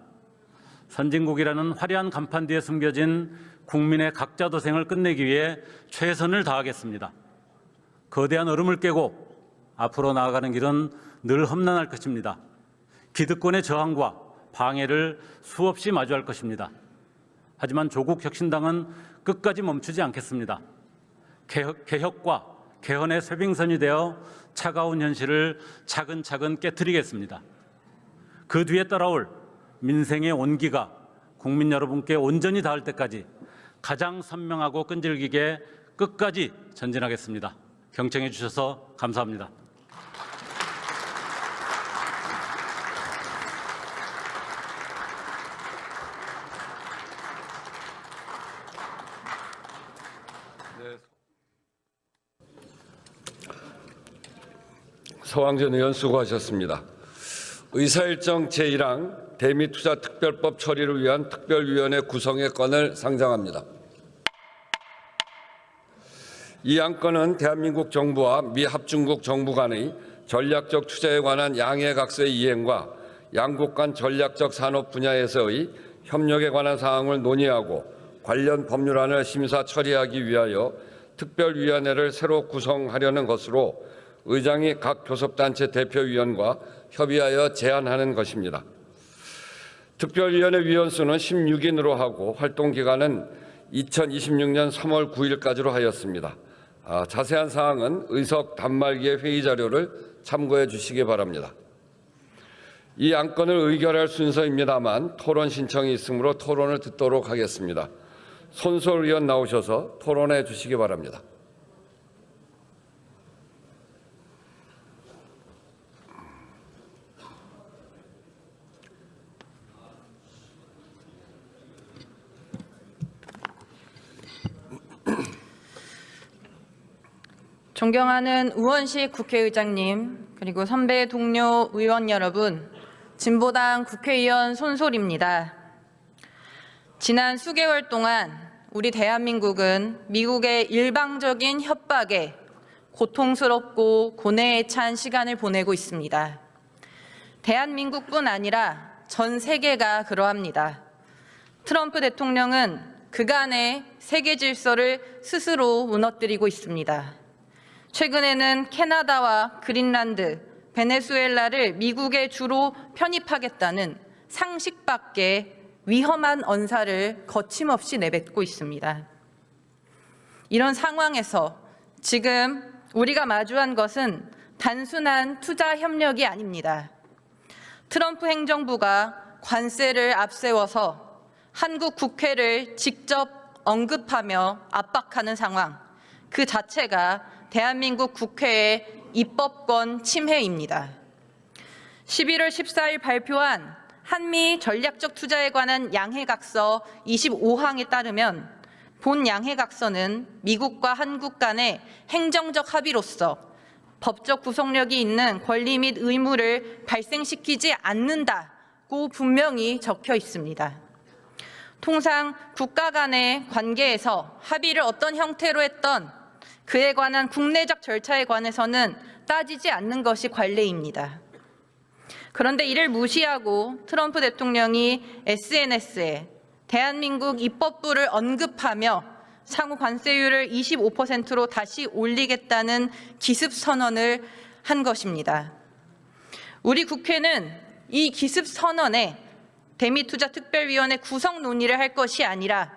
선진국이라는 화려한 간판 뒤에 숨겨진 국민의 각자 도생을 끝내기 위해 최선을 다하겠습니다. 거대한 얼음을 깨고 앞으로 나아가는 길은 늘 험난할 것입니다. 기득권의 저항과 방해를 수없이 마주할 것입니다. 하지만 조국 혁신당은 끝까지 멈추지 않겠습니다. 개혁과 개헌의 쇄빙선이 되어 차가운 현실을 차근차근 깨트리겠습니다. 그 뒤에 따라올 민생의 온기가 국민 여러분께 온전히 닿을 때까지 가장 선명하고 끈질기게 끝까지 전진하겠습니다. 경청해 주셔서 감사합니다. 서왕전 의원 수고하셨습니다. 의사일정 제1항 대미투자특별법 처리를 위한 특별위원회 구성의 건을 상정합니다. 이 안건은 대한민국 정부와 미 합중국 정부 간의 전략적 투자에 관한 양해각서의 이행과 양국 간 전략적 산업 분야에서의 협력에 관한 사항을 논의하고 관련 법률안을 심사 처리하기 위하여 특별위원회를 새로 구성하려는 것으로 의장이 각 교섭단체 대표위원과 협의하여 제안하는 것입니다. 특별위원회 위원수는 16인으로 하고 활동기간은 2026년 3월 9일까지로 하였습니다. 자세한 사항은 의석 단말기의 회의 자료를 참고해 주시기 바랍니다. 이 안건을 의결할 순서입니다만 토론 신청이 있으므로 토론을 듣도록 하겠습니다. 손솔 의원 나오셔서 토론해 주시기 바랍니다. 존경하는 우원식 국회의장님, 그리고 선배 동료 의원 여러분, 진보당 국회의원 손솔입니다. 지난 수개월 동안 우리 대한민국은 미국의 일방적인 협박에 고통스럽고 고뇌에 찬 시간을 보내고 있습니다. 대한민국뿐 아니라 전 세계가 그러합니다. 트럼프 대통령은 그간의 세계 질서를 스스로 무너뜨리고 있습니다. 최근에는 캐나다와 그린란드, 베네수엘라를 미국에 주로 편입하겠다는 상식 밖의 위험한 언사를 거침없이 내뱉고 있습니다. 이런 상황에서 지금 우리가 마주한 것은 단순한 투자 협력이 아닙니다. 트럼프 행정부가 관세를 앞세워서 한국 국회를 직접 언급하며 압박하는 상황, 그 자체가 대한민국 국회의 입법권 침해입니다. 11월 14일 발표한 한미 전략적 투자에 관한 양해각서 25항에 따르면 본 양해각서는 미국과 한국 간의 행정적 합의로서 법적 구속력이 있는 권리 및 의무를 발생시키지 않는다고 분명히 적혀 있습니다. 통상 국가 간의 관계에서 합의를 어떤 형태로 했던 그에 관한 국내적 절차에 관해서는 따지지 않는 것이 관례입니다. 그런데 이를 무시하고 트럼프 대통령이 SNS에 대한민국 입법부를 언급하며 상호 관세율을 25%로 다시 올리겠다는 기습선언을 한 것입니다. 우리 국회는 이 기습선언에 대미투자특별위원회 구성 논의를 할 것이 아니라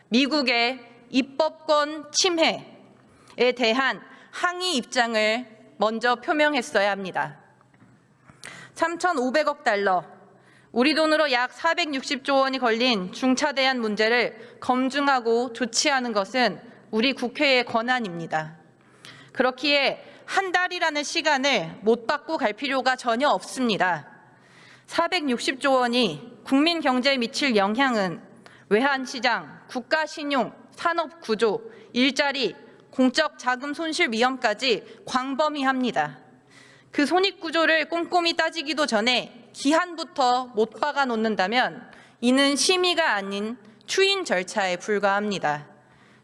미국의 입법권 침해에 대한 항의 입장을 먼저 표명했어야 합니다. 3,500억 달러, 우리 돈으로 약 460조 원이 걸린 중차대한 문제를 검증하고 조치하는 것은 우리 국회의 권한입니다. 그렇기에 한 달이라는 시간을 못 받고 갈 필요가 전혀 없습니다. 460조 원이 국민 경제에 미칠 영향은 외환시장, 국가신용, 산업구조, 일자리, 공적 자금 손실 위험까지 광범위합니다. 그 손익구조를 꼼꼼히 따지기도 전에 기한부터 못 박아 놓는다면 이는 심의가 아닌 추인 절차에 불과합니다.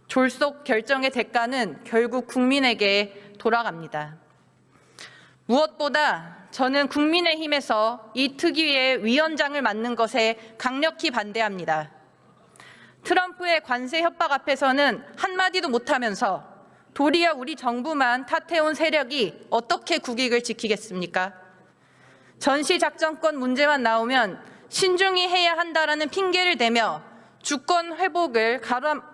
졸속 결정의 대가는 결국 국민에게 돌아갑니다. 무엇보다 저는 국민의힘에서 이 특위의 위원장을 맡는 것에 강력히 반대합니다. 트럼프의 관세 협박 앞에서는 한마디도 못하면서 도리어 우리 정부만 탓해온 세력이 어떻게 국익을 지키겠습니까? 전시작전권 문제만 나오면 신중히 해야 한다라는 핑계를 대며 주권 회복을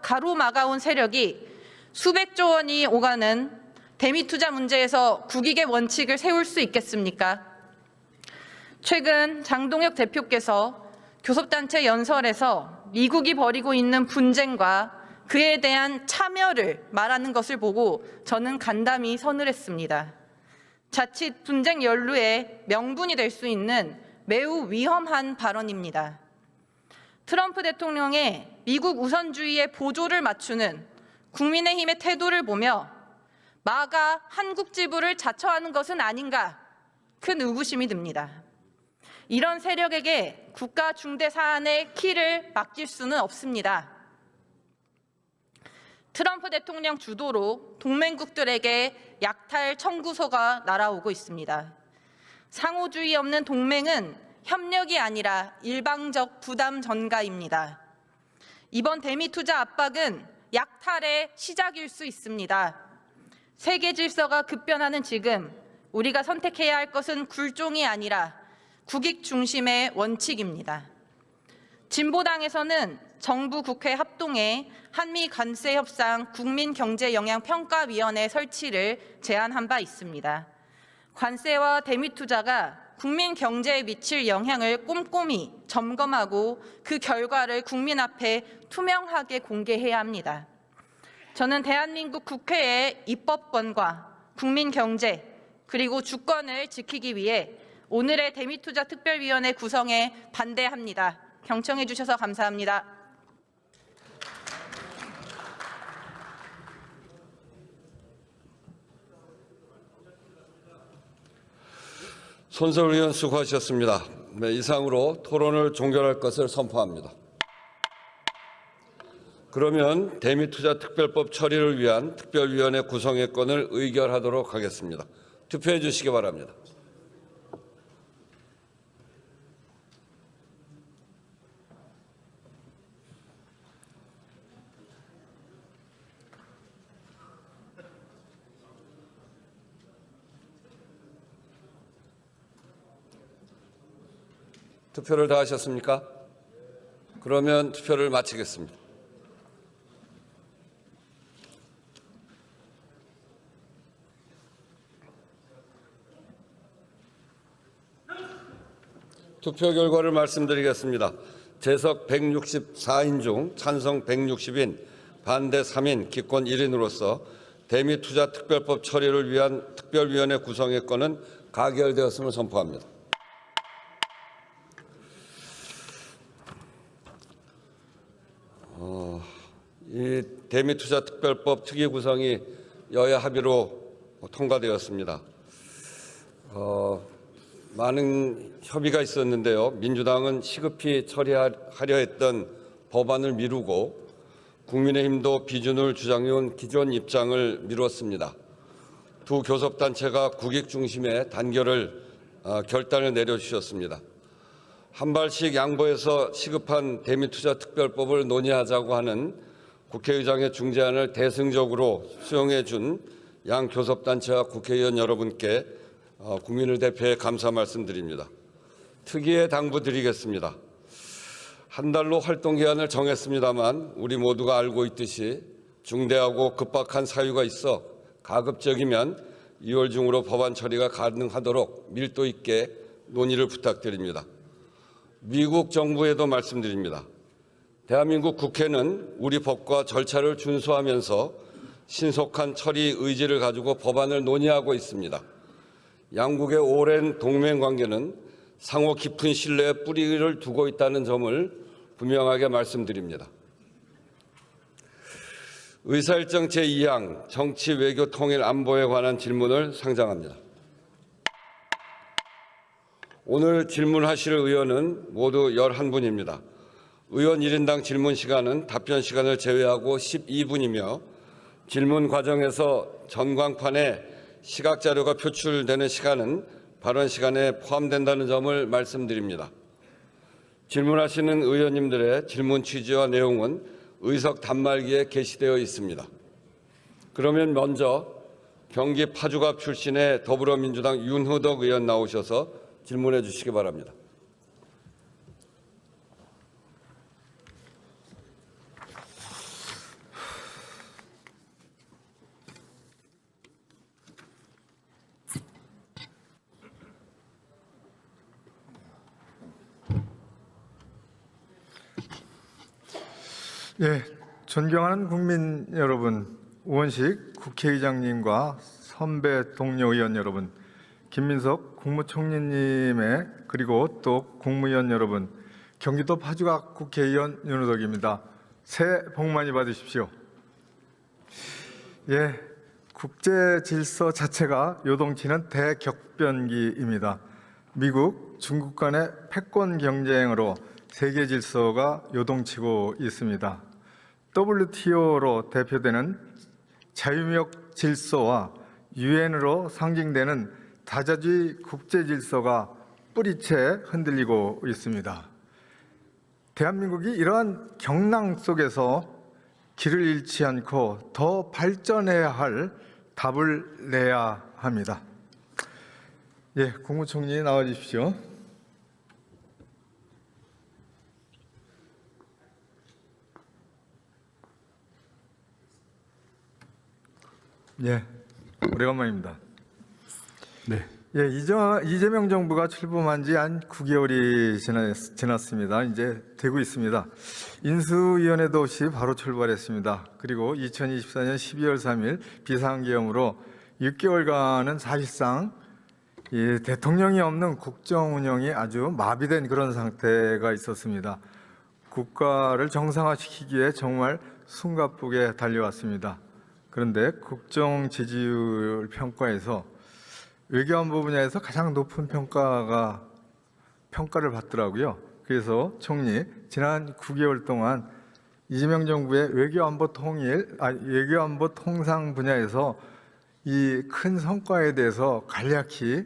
가로막아온 세력이 수백조 원이 오가는 대미 투자 문제에서 국익의 원칙을 세울 수 있겠습니까? 최근 장동혁 대표께서 교섭단체 연설에서 미국이 벌이고 있는 분쟁과 그에 대한 참여를 말하는 것을 보고 저는 간담이 서늘했습니다. 자칫 분쟁 연루의 명분이 될 수 있는 매우 위험한 발언입니다. 트럼프 대통령의 미국 우선주의의 보조를 맞추는 국민의힘의 태도를 보며 마가 한국 지부를 자처하는 것은 아닌가 큰 의구심이 듭니다. 이런 세력에게 국가 중대 사안의 키를 맡길 수는 없습니다. 트럼프 대통령 주도로 동맹국들에게 약탈 청구서가 날아오고 있습니다. 상호주의 없는 동맹은 협력이 아니라 일방적 부담 전가입니다. 이번 대미 투자 압박은 약탈의 시작일 수 있습니다. 세계 질서가 급변하는 지금 우리가 선택해야 할 것은 굴종이 아니라 국익 중심의 원칙입니다. 진보당에서는 정부 국회 합동에 한미 관세 협상 국민경제영향평가위원회 설치를 제안한 바 있습니다. 관세와 대미 투자가 국민 경제에 미칠 영향을 꼼꼼히 점검하고 그 결과를 국민 앞에 투명하게 공개해야 합니다. 저는 대한민국 국회의 입법권과 국민 경제 그리고 주권을 지키기 위해 오늘의 대미투자 특별위원회 구성에 반대합니다. 경청해 주셔서 감사합니다. 손석희 의원 수고하셨습니다. 네, 이상으로 토론을 종결할 것을 선포합니다. 그러면 대미투자특별법 처리를 위한 특별위원회 구성의 건을 의결하도록 하겠습니다. 투표해 주시기 바랍니다. 투표를 다 하셨습니까? 그러면 투표를 마치겠습니다. 투표 결과를 말씀드리겠습니다. 재석 164인 중 찬성 160인, 반대 3인, 기권 1인으로서 대미투자특별법 처리를 위한 특별위원회 구성의 건은 가결되었음을 선포합니다. 이 대미투자특별법 특위 구성이 여야 합의로 통과되었습니다. 많은 협의가 있었는데요. 민주당은 시급히 처리하려 했던 법안을 미루고 국민의힘도 비준을 주장해온 기존 입장을 미뤘습니다. 두 교섭단체가 국익 중심의 결단을 내려주셨습니다. 한 발씩 양보해서 시급한 대미투자특별법을 논의하자고 하는 국회의장의 중재안을 대승적으로 수용해 준 양 교섭단체와 국회의원 여러분께 국민을 대표해 감사 말씀드립니다. 특위에 당부드리겠습니다. 한 달로 활동 기한을 정했습니다만 우리 모두가 알고 있듯이 중대하고 급박한 사유가 있어 가급적이면 2월 중으로 법안 처리가 가능하도록 밀도 있게 논의를 부탁드립니다. 미국 정부에도 말씀드립니다. 대한민국 국회는 우리 법과 절차를 준수하면서 신속한 처리 의지를 가지고 법안을 논의하고 있습니다. 양국의 오랜 동맹 관계는 상호 깊은 신뢰의 뿌리를 두고 있다는 점을 분명하게 말씀드립니다. 의사일정 제2항 정치, 외교, 통일, 안보에 관한 질문을 상정합니다. 오늘 질문하실 의원은 모두 11분입니다. 의원 1인당 질문 시간은 답변 시간을 제외하고 12분이며 질문 과정에서 전광판에 시각 자료가 표출되는 시간은 발언 시간에 포함된다는 점을 말씀드립니다. 질문하시는 의원님들의 질문 취지와 내용은 의석 단말기에 게시되어 있습니다. 그러면 먼저 경기 파주갑 출신의 더불어민주당 윤호덕 의원 나오셔서 질문해 주시기 바랍니다. 예, 존경하는 국민 여러분, 우원식 국회의장님과 선배 동료 의원 여러분, 김민석 국무총리님의 그리고 또 국무위원 여러분, 경기도 파주갑 국회의원 윤호덕입니다. 새해 복 많이 받으십시오. 예, 국제 질서 자체가 요동치는 대격변기입니다. 미국, 중국 간의 패권 경쟁으로 세계 질서가 요동치고 있습니다. WTO로 대표되는 자유무역 질서와 유엔으로 상징되는 다자주의 국제 질서가 뿌리채 흔들리고 있습니다. 대한민국이 이러한 경랑 속에서 길을 잃지 않고 더 발전해야 할 답을 내야 합니다. 예, 국무총리 나와 주십시오. 예, 오래간만입니다. 네. 예, 이재명 정부가 출범한 지 한 9개월이 지났습니다. 이제 되고 있습니다. 인수위원회도 없이 바로 출발했습니다. 그리고 2024년 12월 3일 비상계엄으로 6개월간은 사실상 이 대통령이 없는 국정 운영이 아주 마비된 그런 상태가 있었습니다. 국가를 정상화시키기에 정말 숨가쁘게 달려왔습니다. 그런데 국정 지지율 평가에서 외교안보 분야에서 가장 높은 평가를 받더라고요. 그래서 총리 지난 9개월 동안 이재명 정부의 외교안보 통상 분야에서 이 큰 성과에 대해서 간략히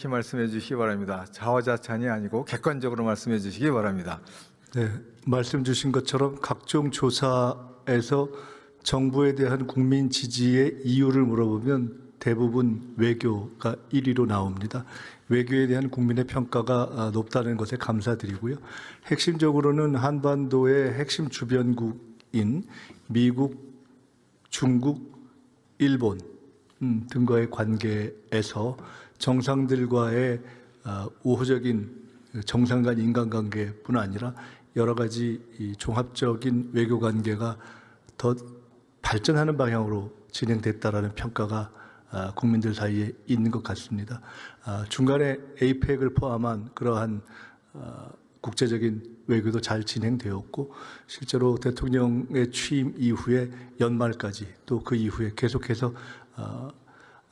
말씀해 주시기 바랍니다. 자화자찬이 아니고 객관적으로 말씀해 주시기 바랍니다. 네, 말씀 주신 것처럼 각종 조사에서 정부에 대한 국민 지지의 이유를 물어보면 대부분 외교가 1위로 나옵니다. 외교에 대한 국민의 평가가 높다는 것에 감사드리고요. 핵심적으로는 한반도의 핵심 주변국인 미국, 중국, 일본 등과의 관계에서 정상들과의 우호적인 정상 간 인간관계뿐 아니라 여러 가지 이 종합적인 외교 관계가 더 발전하는 방향으로 진행됐다라는 평가가 국민들 사이에 있는 것 같습니다. 중간에 에이펙을 포함한 그러한 국제적인 외교도 잘 진행되었고 실제로 대통령의 취임 이후에 연말까지 또 그 이후에 계속해서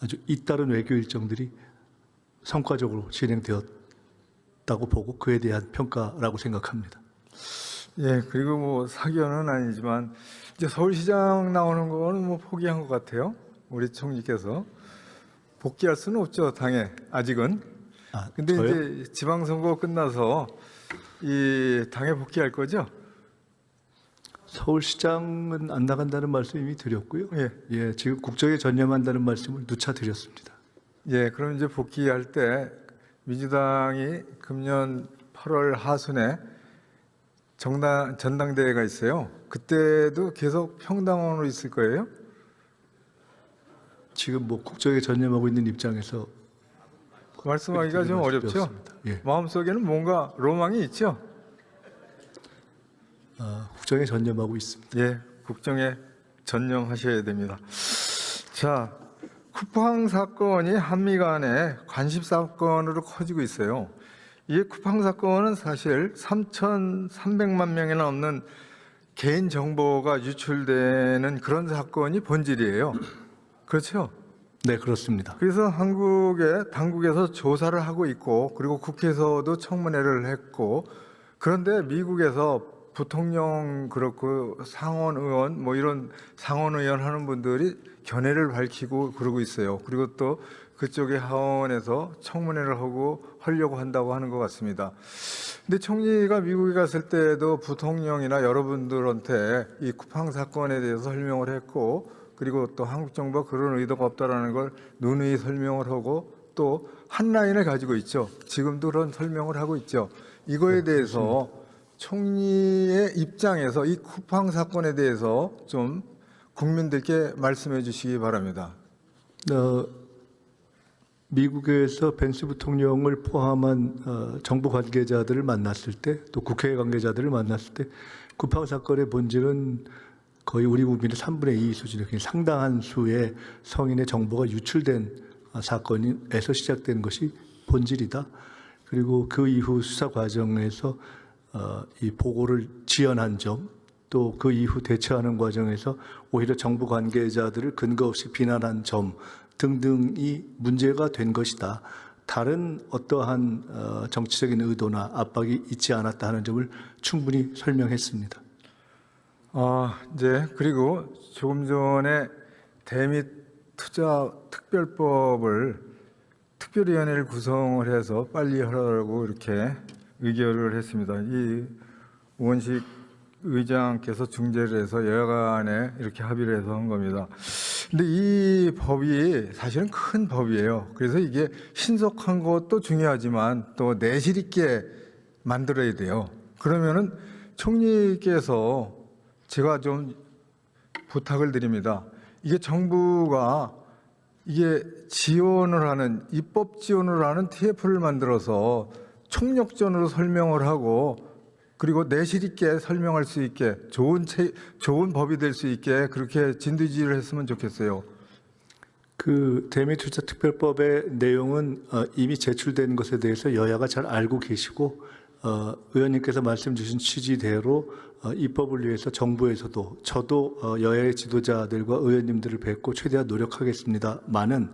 아주 잇따른 외교 일정들이 성과적으로 진행되었다고 보고 그에 대한 평가라고 생각합니다. 예, 그리고 뭐 사견은 아니지만 이제 서울시장 나오는 거는 뭐 포기한 것 같아요. 우리 총리께서 복귀할 수는 없죠, 당에 아직은. 근데 저요? 이제 지방선거 끝나서 이 당에 복귀할 거죠? 서울시장은 안 나간다는 말씀 이미 드렸고요. 예. 지금 국정에 전념한다는 말씀을 누차 드렸습니다. 예, 그럼 이제 복귀할 때 민주당이 금년 8월 하순에 전당대회가 있어요. 그때도 계속 평당원으로 있을 거예요? 지금 뭐 국정에 전념하고 있는 입장에서 말씀하기가 좀 어렵죠? 예. 마음속에는 뭔가 로망이 있죠? 국정에 전념하고 있습니다. 예, 국정에 전념하셔야 됩니다. 자, 쿠팡 사건이 한미 간의 관심 사건으로 커지고 있어요. 이 쿠팡 사건은 사실 3,300만 명이나 넘는 개인 정보가 유출되는 그런 사건이 본질이에요. 그렇죠? 네, 그렇습니다. 그래서 한국의 당국에서 조사를 하고 있고 그리고 국회에서도 청문회를 했고 그런데 미국에서 부통령 그렇고 상원 의원 뭐 이런 상원 의원 하는 분들이 견해를 밝히고 그러고 있어요. 그리고 또 그쪽의 하원에서 청문회를 하려고 한다고 하는 것 같습니다. 근데 총리가 미국에 갔을 때도 부통령이나 여러분들한테 이 쿠팡 사건에 대해서 설명을 했고, 그리고 또 한국 정부가 그런 의도가 없다라는 걸 누누이 설명을 하고 또 한 라인을 가지고 있죠. 지금도 그런 설명을 하고 있죠. 이거에 대해서 총리의 입장에서 이 쿠팡 사건에 대해서 좀 국민들께 말씀해 주시기 바랍니다. 미국에서 벤스 부통령을 포함한 정부 관계자들을 만났을 때, 또 국회 관계자들을 만났을 때 쿠팡 사건의 본질은 거의 우리 국민의 3분의 2 수준의 상당한 수의 성인의 정보가 유출된 사건에서 시작된 것이 본질이다. 그리고 그 이후 수사 과정에서 이 보고를 지연한 점, 또 그 이후 대처하는 과정에서 오히려 정부 관계자들을 근거 없이 비난한 점 등등이 문제가 된 것이다. 다른 어떠한 정치적인 의도나 압박이 있지 않았다 하는 점을 충분히 설명했습니다. 이제 그리고 조금 전에 대미 투자 특별법을 특별위원회를 구성을 해서 빨리 하라고 이렇게 의결을 했습니다. 이 우원식 의장께서 중재를 해서 여야 간에 이렇게 합의를 해서 한 겁니다. 근데 이 법이 사실은 큰 법이에요. 그래서 이게 신속한 것도 중요하지만 또 내실 있게 만들어야 돼요. 그러면은 총리께서 제가 좀 부탁을 드립니다. 이게 정부가 이게 지원을 하는, 입법 지원을 하는 TF를 만들어서 총력전으로 설명을 하고, 그리고 내실 있게 설명할 수 있게 좋은 법이 될 수 있게 그렇게 진두지휘를 했으면 좋겠어요. 그 대미투자특별법의 내용은 이미 제출된 것에 대해서 여야가 잘 알고 계시고, 의원님께서 말씀 주신 취지대로 입법을 위해서 정부에서도 저도 여야의 지도자들과 의원님들을 뵙고 최대한 노력하겠습니다만은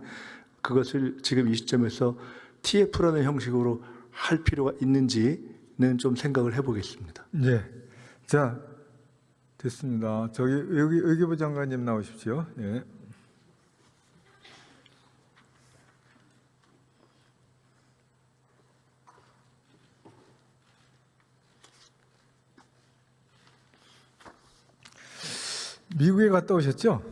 그것을 지금 이 시점에서 TF라는 형식으로 할 필요가 있는지는 좀 생각을 해보겠습니다. 네, 자 됐습니다. 저기 여기 의교부 장관님 나오십시오. 네. 미국에 갔다 오셨죠?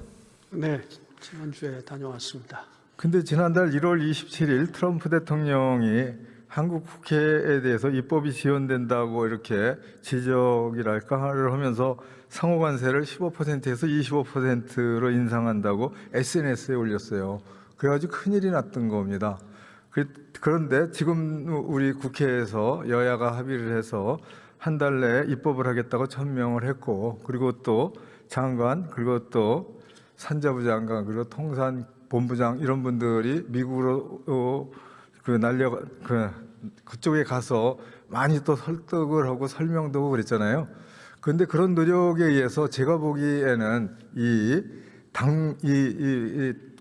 네, 지난주에 다녀왔습니다. 근데 지난달 1월 27일 트럼프 대통령이 한국 국회에 대해서 입법이 지연된다고 이렇게 지적이랄까를 하면서 상호관세를 15%에서 25%로 인상한다고 SNS에 올렸어요. 그래가지고 큰일이 났던 겁니다. 그런데 지금 우리 국회에서 여야가 합의를 해서 한 달 내에 입법을 하겠다고 천명을 했고, 그리고 또 장관, 그리고 또 산자부 장관, 그리고 통산본부장 이런 분들이 미국으로 그쪽에 가서 많이 또 설득을 하고 설명도 하고 그랬잖아요. 그런데 그런 노력에 의해서 제가 보기에는 이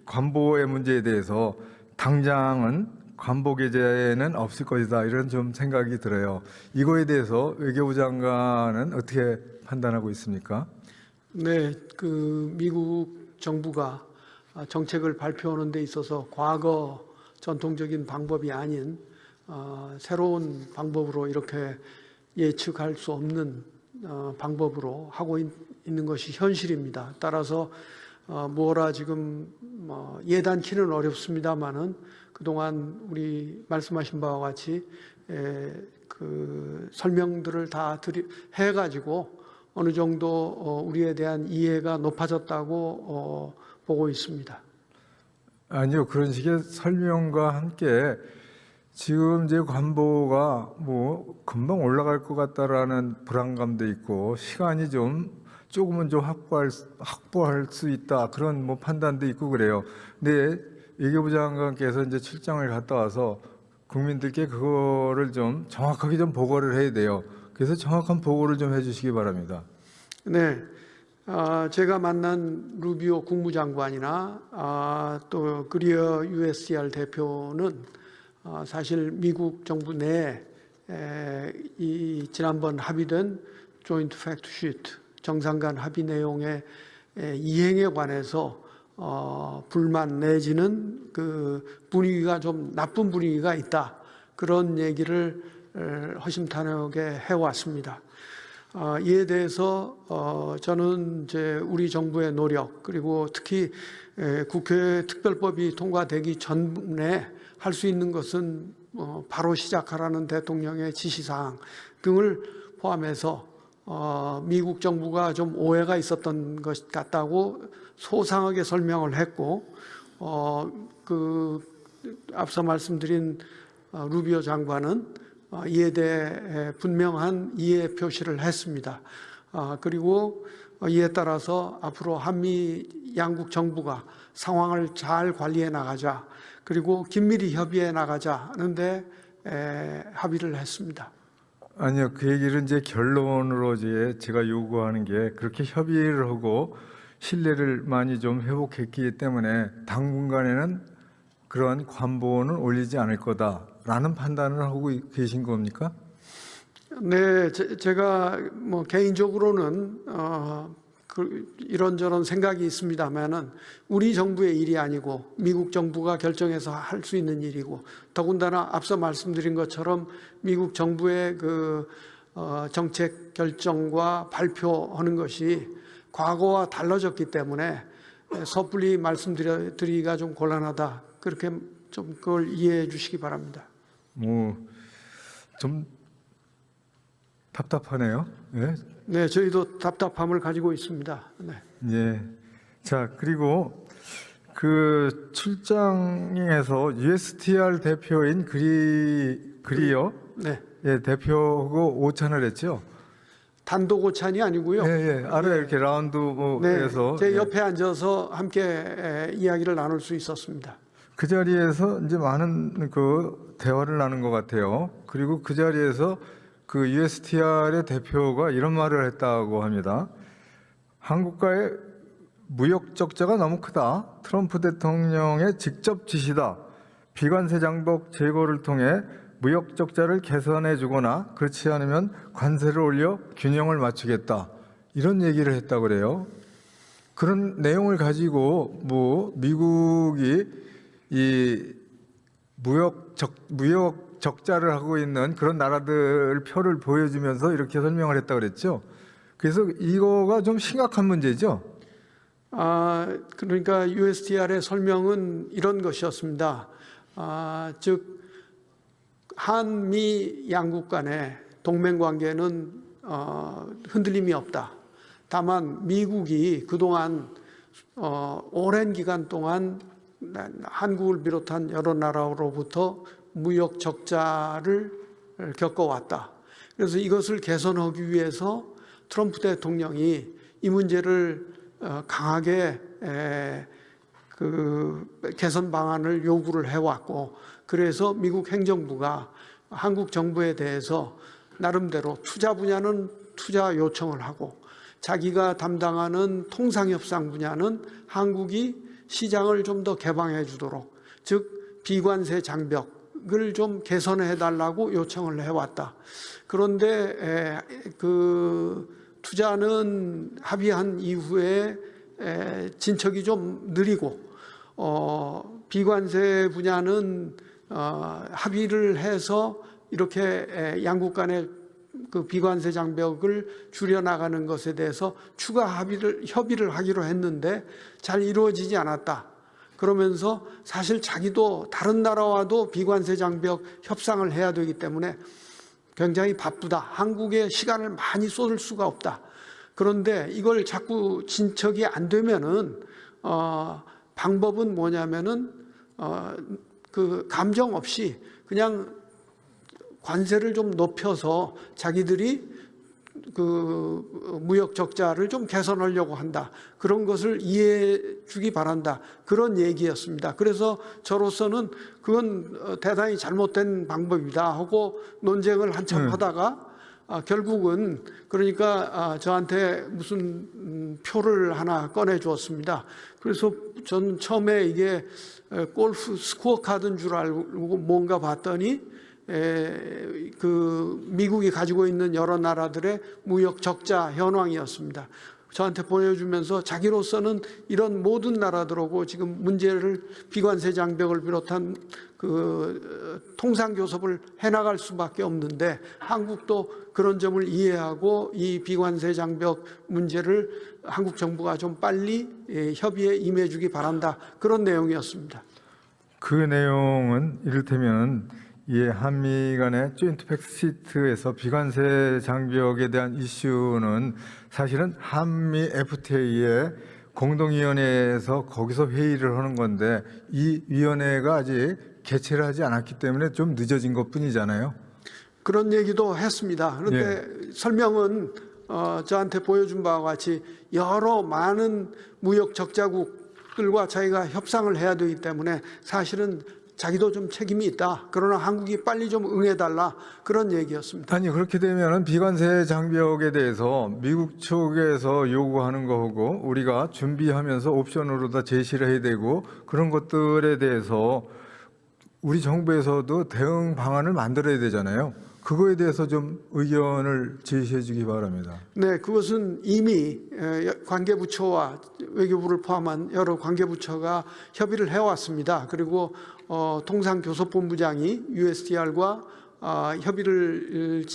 관보의 문제에 대해서 당장은 관보 게재는 없을 것이다, 이런 좀 생각이 들어요. 이거에 대해서 외교부 장관은 어떻게 판단하고 있습니까? 네, 그 미국 정부가 정책을 발표하는 데 있어서 과거 전통적인 방법이 아닌 새로운 방법으로 이렇게 예측할 수 없는 방법으로 하고 있는 것이 현실입니다. 따라서 뭐라 지금 예단키는 어렵습니다만은 그동안 우리 말씀하신 바와 같이 그 설명들을 다 해가지고 어느 정도 우리에 대한 이해가 높아졌다고 보고 있습니다. 아니요, 그런 식의 설명과 함께 지금 이제 관보가 뭐 금방 올라갈 것 같다라는 불안감도 있고, 시간이 조금은 좀 확보할 수 있다, 그런 뭐 판단도 있고 그래요. 근데 외교부 장관께서 이제 출장을 갔다 와서 국민들께 그거를 좀 정확하게 좀 보고를 해야 돼요. 그래서 정확한 보고를 좀 해주시기 바랍니다. 네, 제가 만난 루비오 국무장관이나 또 그리어 USCR 대표는 사실 미국 정부 내에 이 지난번 합의된 조인트 팩트 시트 정상 간 합의 내용의 이행에 관해서 불만 내지는 그 분위기가 좀 나쁜 분위기가 있다. 그런 얘기를 허심탄회하게 해왔습니다. 이에 대해서 저는 이제 우리 정부의 노력 그리고 특히 국회 특별법이 통과되기 전에 할 수 있는 것은 바로 시작하라는 대통령의 지시사항 등을 포함해서 미국 정부가 좀 오해가 있었던 것 같다고 소상하게 설명을 했고 앞서 말씀드린 루비오 장관은 이에 대해 분명한 이해 표시를 했습니다. 그리고 이에 따라서 앞으로 한미 양국 정부가 상황을 잘 관리해 나가자, 그리고 긴밀히 협의해 나가자 하는데 합의를 했습니다. 아니요, 그 얘기를 이제 결론으로 제가 요구하는 게 그렇게 협의를 하고 신뢰를 많이 좀 회복했기 때문에 당분간에는 그러한 관보는 올리지 않을 거다라는 판단을 하고 계신 겁니까? 네, 제가 뭐 개인적으로는 이런저런 생각이 있습니다만은 우리 정부의 일이 아니고 미국 정부가 결정해서 할 수 있는 일이고, 더군다나 앞서 말씀드린 것처럼 미국 정부의 그 정책 결정과 발표하는 것이 과거와 달라졌기 때문에 섣불리 말씀드리기가 좀 곤란하다. 그렇게 좀 그걸 이해해 주시기 바랍니다. 좀 답답하네요. 네. 네, 저희도 답답함을 가지고 있습니다. 네. 예. 자, 그리고 그 출장에서 USTR 대표인 그리어 네. 예, 대표하고 오찬을 했죠. 단독 오찬이 아니고요. 예, 예. 아래 이렇게 라운드에서 네, 제 옆에 앉아서 함께 이야기를 나눌 수 있었습니다. 그 자리에서 이제 많은 그 대화를 나눈 것 같아요. 그리고 그 자리에서 그 USTR의 대표가 이런 말을 했다고 합니다. 한국과의 무역 적자가 너무 크다. 트럼프 대통령의 직접 지시다. 비관세 장벽 제거를 통해 무역 적자를 개선해 주거나 그렇지 않으면 관세를 올려 균형을 맞추겠다. 이런 얘기를 했다고 그래요. 그런 내용을 가지고 뭐 미국이 이 무역 적자를 하고 있는 그런 나라들 표를 보여주면서 이렇게 설명을 했다고 그랬죠. 그래서 이거가 좀 심각한 문제죠. 그러니까 USTR의 설명은 이런 것이었습니다. 즉 한미 양국 간의 동맹 관계는 흔들림이 없다. 다만 미국이 그동안 오랜 기간 동안 한국을 비롯한 여러 나라로부터 무역 적자를 겪어왔다. 그래서 이것을 개선하기 위해서 트럼프 대통령이 이 문제를 강하게 그 개선 방안을 요구를 해왔고, 그래서 미국 행정부가 한국 정부에 대해서 나름대로 투자 분야는 투자 요청을 하고 자기가 담당하는 통상협상 분야는 한국이 시장을 좀 더 개방해 주도록, 즉 비관세 장벽을 좀 개선해 달라고 요청을 해왔다. 그런데 그 투자는 합의한 이후에 진척이 좀 느리고 비관세 분야는 합의를 해서 이렇게 양국 간의 그 비관세 장벽을 줄여나가는 것에 대해서 추가 협의를 하기로 했는데 잘 이루어지지 않았다. 그러면서 사실 자기도 다른 나라와도 비관세 장벽 협상을 해야 되기 때문에 굉장히 바쁘다. 한국에 시간을 많이 쏟을 수가 없다. 그런데 이걸 자꾸 진척이 안 되면은 방법은 뭐냐면은 그 감정 없이 그냥 관세를 좀 높여서 자기들이 그 무역 적자를 좀 개선하려고 한다. 그런 것을 이해해 주기 바란다. 그런 얘기였습니다. 그래서 저로서는 그건 대단히 잘못된 방법이다 하고 논쟁을 한참 하다가 결국은 그러니까 저한테 무슨 표를 하나 꺼내 주었습니다. 그래서 저는 처음에 이게 골프 스코어 카드인 줄 알고 뭔가 봤더니 그 미국이 가지고 있는 여러 나라들의 무역 적자 현황이었습니다. 저한테 보여주면서 자기로서는 이런 모든 나라들하고 지금 문제를 비관세 장벽을 비롯한 그 통상 교섭을 해나갈 수밖에 없는데 한국도 그런 점을 이해하고 이 비관세 장벽 문제를 한국 정부가 좀 빨리 협의에 임해주기 바란다, 그런 내용이었습니다. 그 내용은 이를테면 한미 간의 조인트 팩트시트에서 비관세 장벽에 대한 이슈는 사실은 한미 FTA의 공동위원회에서 거기서 회의를 하는 건데 이 위원회가 아직 개최를 하지 않았기 때문에 좀 늦어진 것뿐이잖아요. 그런 얘기도 했습니다. 그런데 설명은 저한테 보여준 바와 같이 여러 많은 무역 적자국들과 저희가 협상을 해야 되기 때문에 사실은 자기도 좀 책임이 있다. 그러나 한국이 빨리 좀 응해달라, 그런 얘기였습니다. 아니 그렇게 되면은 비관세 장벽에 대해서 미국 쪽에서 요구하는 거하고 우리가 준비하면서 옵션으로 다 제시를 해야 되고 그런 것들에 대해서 우리 정부에서도 대응 방안을 만들어야 되잖아요. 그거에 대해서 좀 의견을 제시해 주기 바랍니다. 네, 그것은 이미 관계부처와 외교부를 포함한 여러 관계부처가 협의를 해왔습니다. 그리고 통상교섭본부장이 USTR과 협의를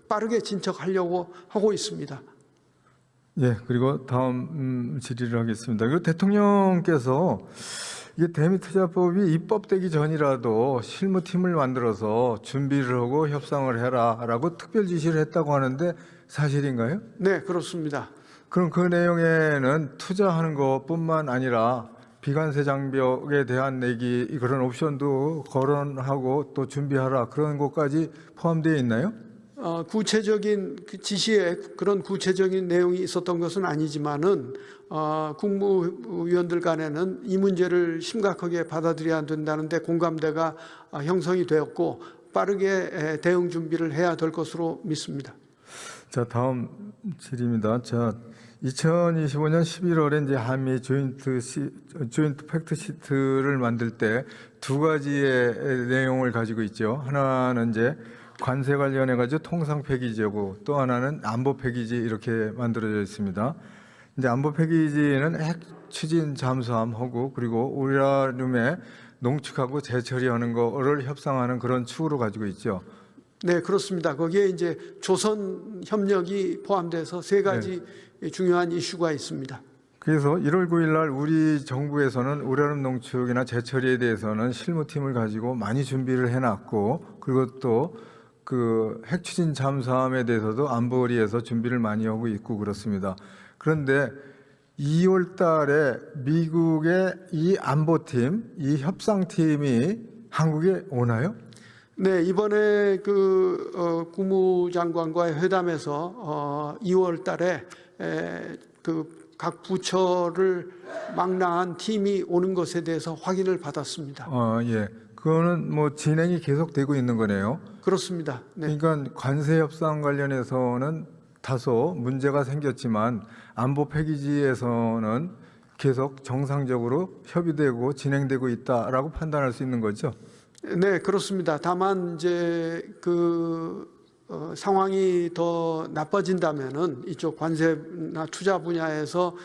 빠르게 진척하려고 하고 있습니다. 예, 그리고 다음 질의를 하겠습니다. 그리고 대통령께서 이게 대미투자법이 입법되기 전이라도 실무팀을 만들어서 준비를 하고 협상을 해라라고 특별 지시를 했다고 하는데 사실인가요? 네, 그렇습니다. 그럼 그 내용에는 투자하는 것뿐만 아니라 비관세 장벽에 대한 내기 그런 옵션도 거론하고 또 준비하라 그런 것까지 포함되어 있나요? 구체적인 그 지시에 그런 구체적인 내용이 있었던 것은 아니지만은 국무위원들 간에는 이 문제를 심각하게 받아들여야 된다는데 공감대가 형성이 되었고 빠르게 대응 준비를 해야 될 것으로 믿습니다. 자, 다음 질의입니다. 자, 2025년 11월에 이제 한미 조인트 팩트 시트를 만들 때 두 가지의 내용을 가지고 있죠. 하나는 이제 관세 관련해 가지고 통상 패키지고 또 하나는 안보 패키지 이렇게 만들어져 있습니다. 이제 안보 패키지는 핵 추진 잠수함하고 그리고 우라늄에 농축하고 재처리하는 거를 협상하는 그런 축으로 가지고 있죠. 네, 그렇습니다. 거기에 이제 조선 협력이 포함돼서 세 가지 중요한 이슈가 있습니다. 그래서 1월 9일 날 우리 정부에서는 우라늄 농축이나 재처리에 대해서는 실무팀을 가지고 많이 준비를 해놨고 그리고 또 그 핵추진 잠수함에 대해서도 안보리에서 준비를 많이 하고 있고 그렇습니다. 그런데 2월 달에 미국의 이 안보팀, 이 협상팀이 한국에 오나요? 네, 이번에 그 국무장관과의 회담에서 2월 달에 그 각 부처를 망라한 팀이 오는 것에 대해서 확인을 받았습니다. 예. 그거는 뭐 진행이 계속되고 있는 거네요. 그렇습니다. 네. 그러니까 관세 협상 관련해서는 다소 문제가 생겼지만 안보 패키지에서는 계속 정상적으로 협의되고 진행되고 있다라고 판단할 수 있는 거죠. 네, 그렇습니다. 다만 이제 그 상황이 더 나빠진다면은 이쪽 관세나 투자 분야에서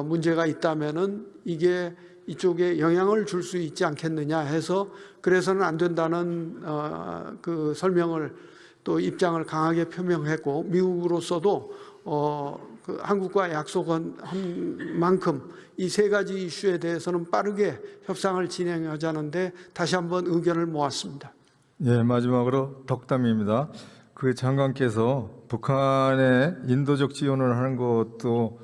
문제가 있다면은 이게 이쪽에 영향을 줄 수 있지 않겠느냐 해서 그래서는 안 된다는 그 설명을 또 입장을 강하게 표명했고 미국으로서도 그 한국과 약속한 만큼 이 세 가지 이슈에 대해서는 빠르게 협상을 진행하자는데 다시 한번 의견을 모았습니다. 예, 마지막으로 덕담입니다. 그 장관께서 북한에 인도적 지원을 하는 것도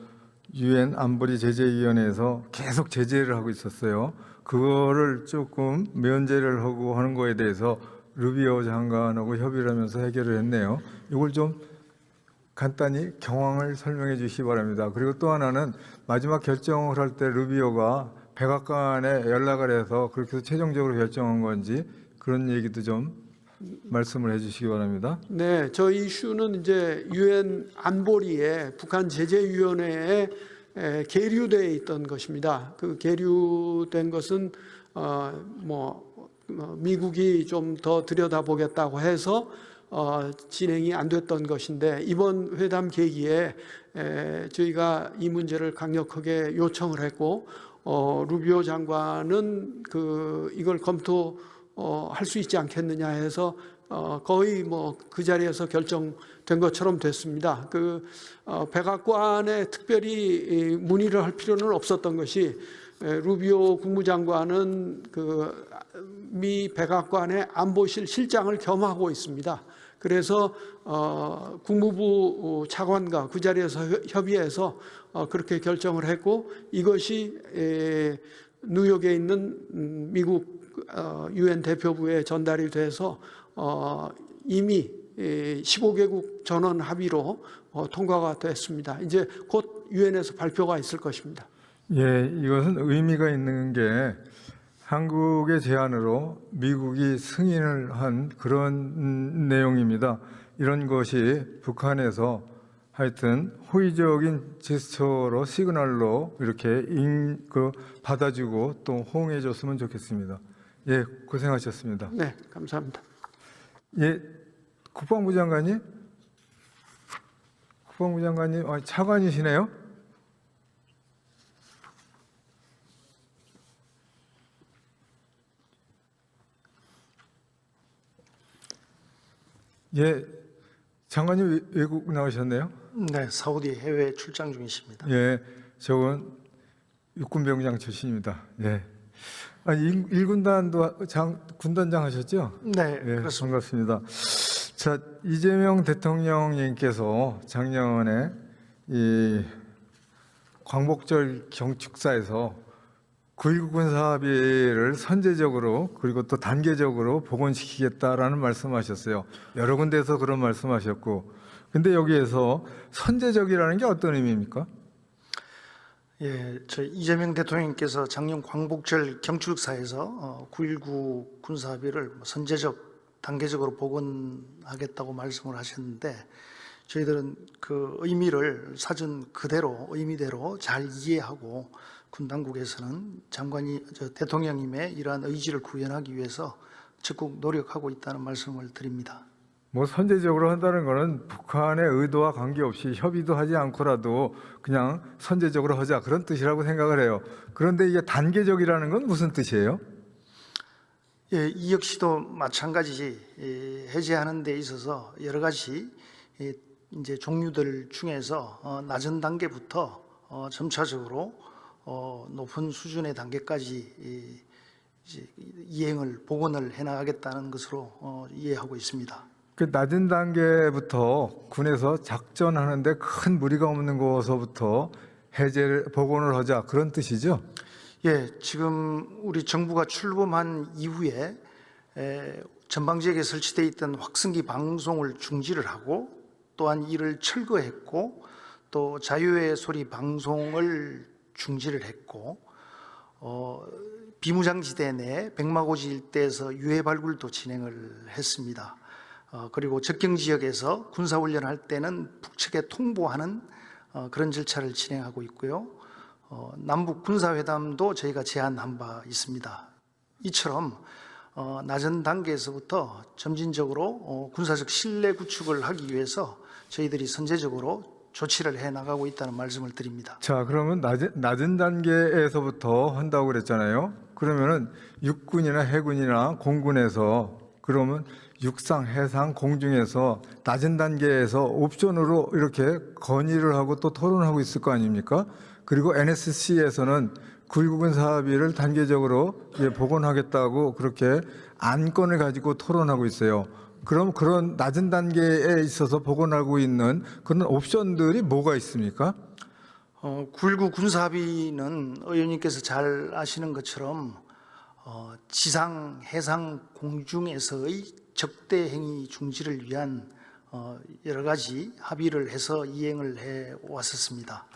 유엔 안보리 제재위원회에서 계속 제재를 하고 있었어요. 그거를 조금 면제를 하고 하는 거에 대해서 루비오 장관하고 협의를 하면서 해결을 했네요. 이걸 좀 간단히 경황을 설명해 주시기 바랍니다. 그리고 또 하나는 마지막 결정을 할 때 루비오가 백악관에 연락을 해서 그렇게 해서 최종적으로 결정한 건지 그런 얘기도 좀 말씀을 해 주시기 바랍니다. 네, 저 이슈는 이제 유엔 안보리에 북한 제재위원회에 계류되어 있던 것입니다. 그 계류된 것은 뭐 미국이 좀 더 들여다보겠다고 해서 진행이 안 됐던 것인데 이번 회담 계기에 저희가 이 문제를 강력하게 요청을 했고 루비오 장관은 이걸 검토할 수 있지 않겠느냐 해서 거의 뭐 그 자리에서 결정된 것처럼 됐습니다. 백악관에 특별히 문의를 할 필요는 없었던 것이 루비오 국무장관은 미 백악관의 안보실 실장을 겸하고 있습니다. 그래서 국무부 차관과 그 자리에서 협의해서 그렇게 결정을 했고 이것이 뉴욕에 있는 미국 유엔 대표부에 전달이 돼서 이미 15개국 전원 합의로 통과가 됐습니다. 이제 곧 유엔에서 발표가 있을 것입니다. 예, 이것은 의미가 있는 게 한국의 제안으로 미국이 승인을 한 그런 내용입니다. 이런 것이 북한에서 하여튼 호의적인 제스처로 시그널로 이렇게 받아주고 또 호응해줬으면 좋겠습니다. 예, 고생하셨습니다. 네, 감사합니다. 예, 국방부 장관님, 차관이시네요. 예, 장관님 외국 나가셨네요. 네, 사우디 해외 출장 중이십니다. 예, 저건 육군병장 출신입니다. 예. 아니, 1군단도 군단장 하셨죠? 네, 예, 그렇습니다. 반갑습니다. 자, 이재명 대통령님께서 작년에 이 광복절 경축사에서 9.19 군사합의를 선제적으로 그리고 또 단계적으로 복원시키겠다라는 말씀하셨어요. 여러 군데에서 그런 말씀하셨고, 근데 여기에서 선제적이라는 게 어떤 의미입니까? 예, 저희 이재명 대통령께서 작년 광복절 경축사에서 9.19 군사합의를 선제적, 단계적으로 복원하겠다고 말씀을 하셨는데 저희들은 그 의미를 사전 그대로 의미대로 잘 이해하고 군 당국에서는 대통령님의 이러한 의지를 구현하기 위해서 적극 노력하고 있다는 말씀을 드립니다. 뭐 선제적으로 한다는 것은 북한의 의도와 관계없이 협의도 하지 않고라도 그냥 선제적으로 하자 그런 뜻이라고 생각을 해요. 그런데 이게 단계적이라는 건 무슨 뜻이에요? 예, 이 역시도 마찬가지 해제하는 데 있어서 여러 가지 이제 종류들 중에서 낮은 단계부터 점차적으로 높은 수준의 단계까지 이행을 복원을 해나가겠다는 것으로 이해하고 있습니다. 그 낮은 단계부터 군에서 작전하는데 큰 무리가 없는 곳서부터 해제를 복원을 하자 그런 뜻이죠? 예, 지금 우리 정부가 출범한 이후에 전방지역에 설치되어 있던 확성기 방송을 중지를 하고 또한 이를 철거했고 또 자유의 소리 방송을 중지를 했고 비무장지대 내 백마고지 일대에서 유해 발굴도 진행을 했습니다. 그리고 적경 지역에서 군사훈련할 때는 북측에 통보하는 그런 절차를 진행하고 있고요. 남북 군사회담도 저희가 제안한 바 있습니다. 이처럼 낮은 단계에서부터 점진적으로 군사적 신뢰 구축을 하기 위해서 저희들이 선제적으로 조치를 해나가고 있다는 말씀을 드립니다. 자, 그러면 낮은 단계에서부터 한다고 그랬잖아요. 그러면은 육군이나 해군이나 공군에서 그러면 육상, 해상, 공중에서 낮은 단계에서 옵션으로 이렇게 건의를 하고 또 토론하고 있을 거 아닙니까? 그리고 NSC에서는 9.19 군사합의를 단계적으로 복원하겠다고 그렇게 안건을 가지고 토론하고 있어요. 그럼 그런 낮은 단계에 있어서 복원하고 있는 그런 옵션들이 뭐가 있습니까? 9.19 군사합의는 의원님께서 잘 아시는 것처럼 지상, 해상, 공중에서의 적대 행위 중지를 위한 여러 가지 합의를 해서 이행을 해 왔었습니다.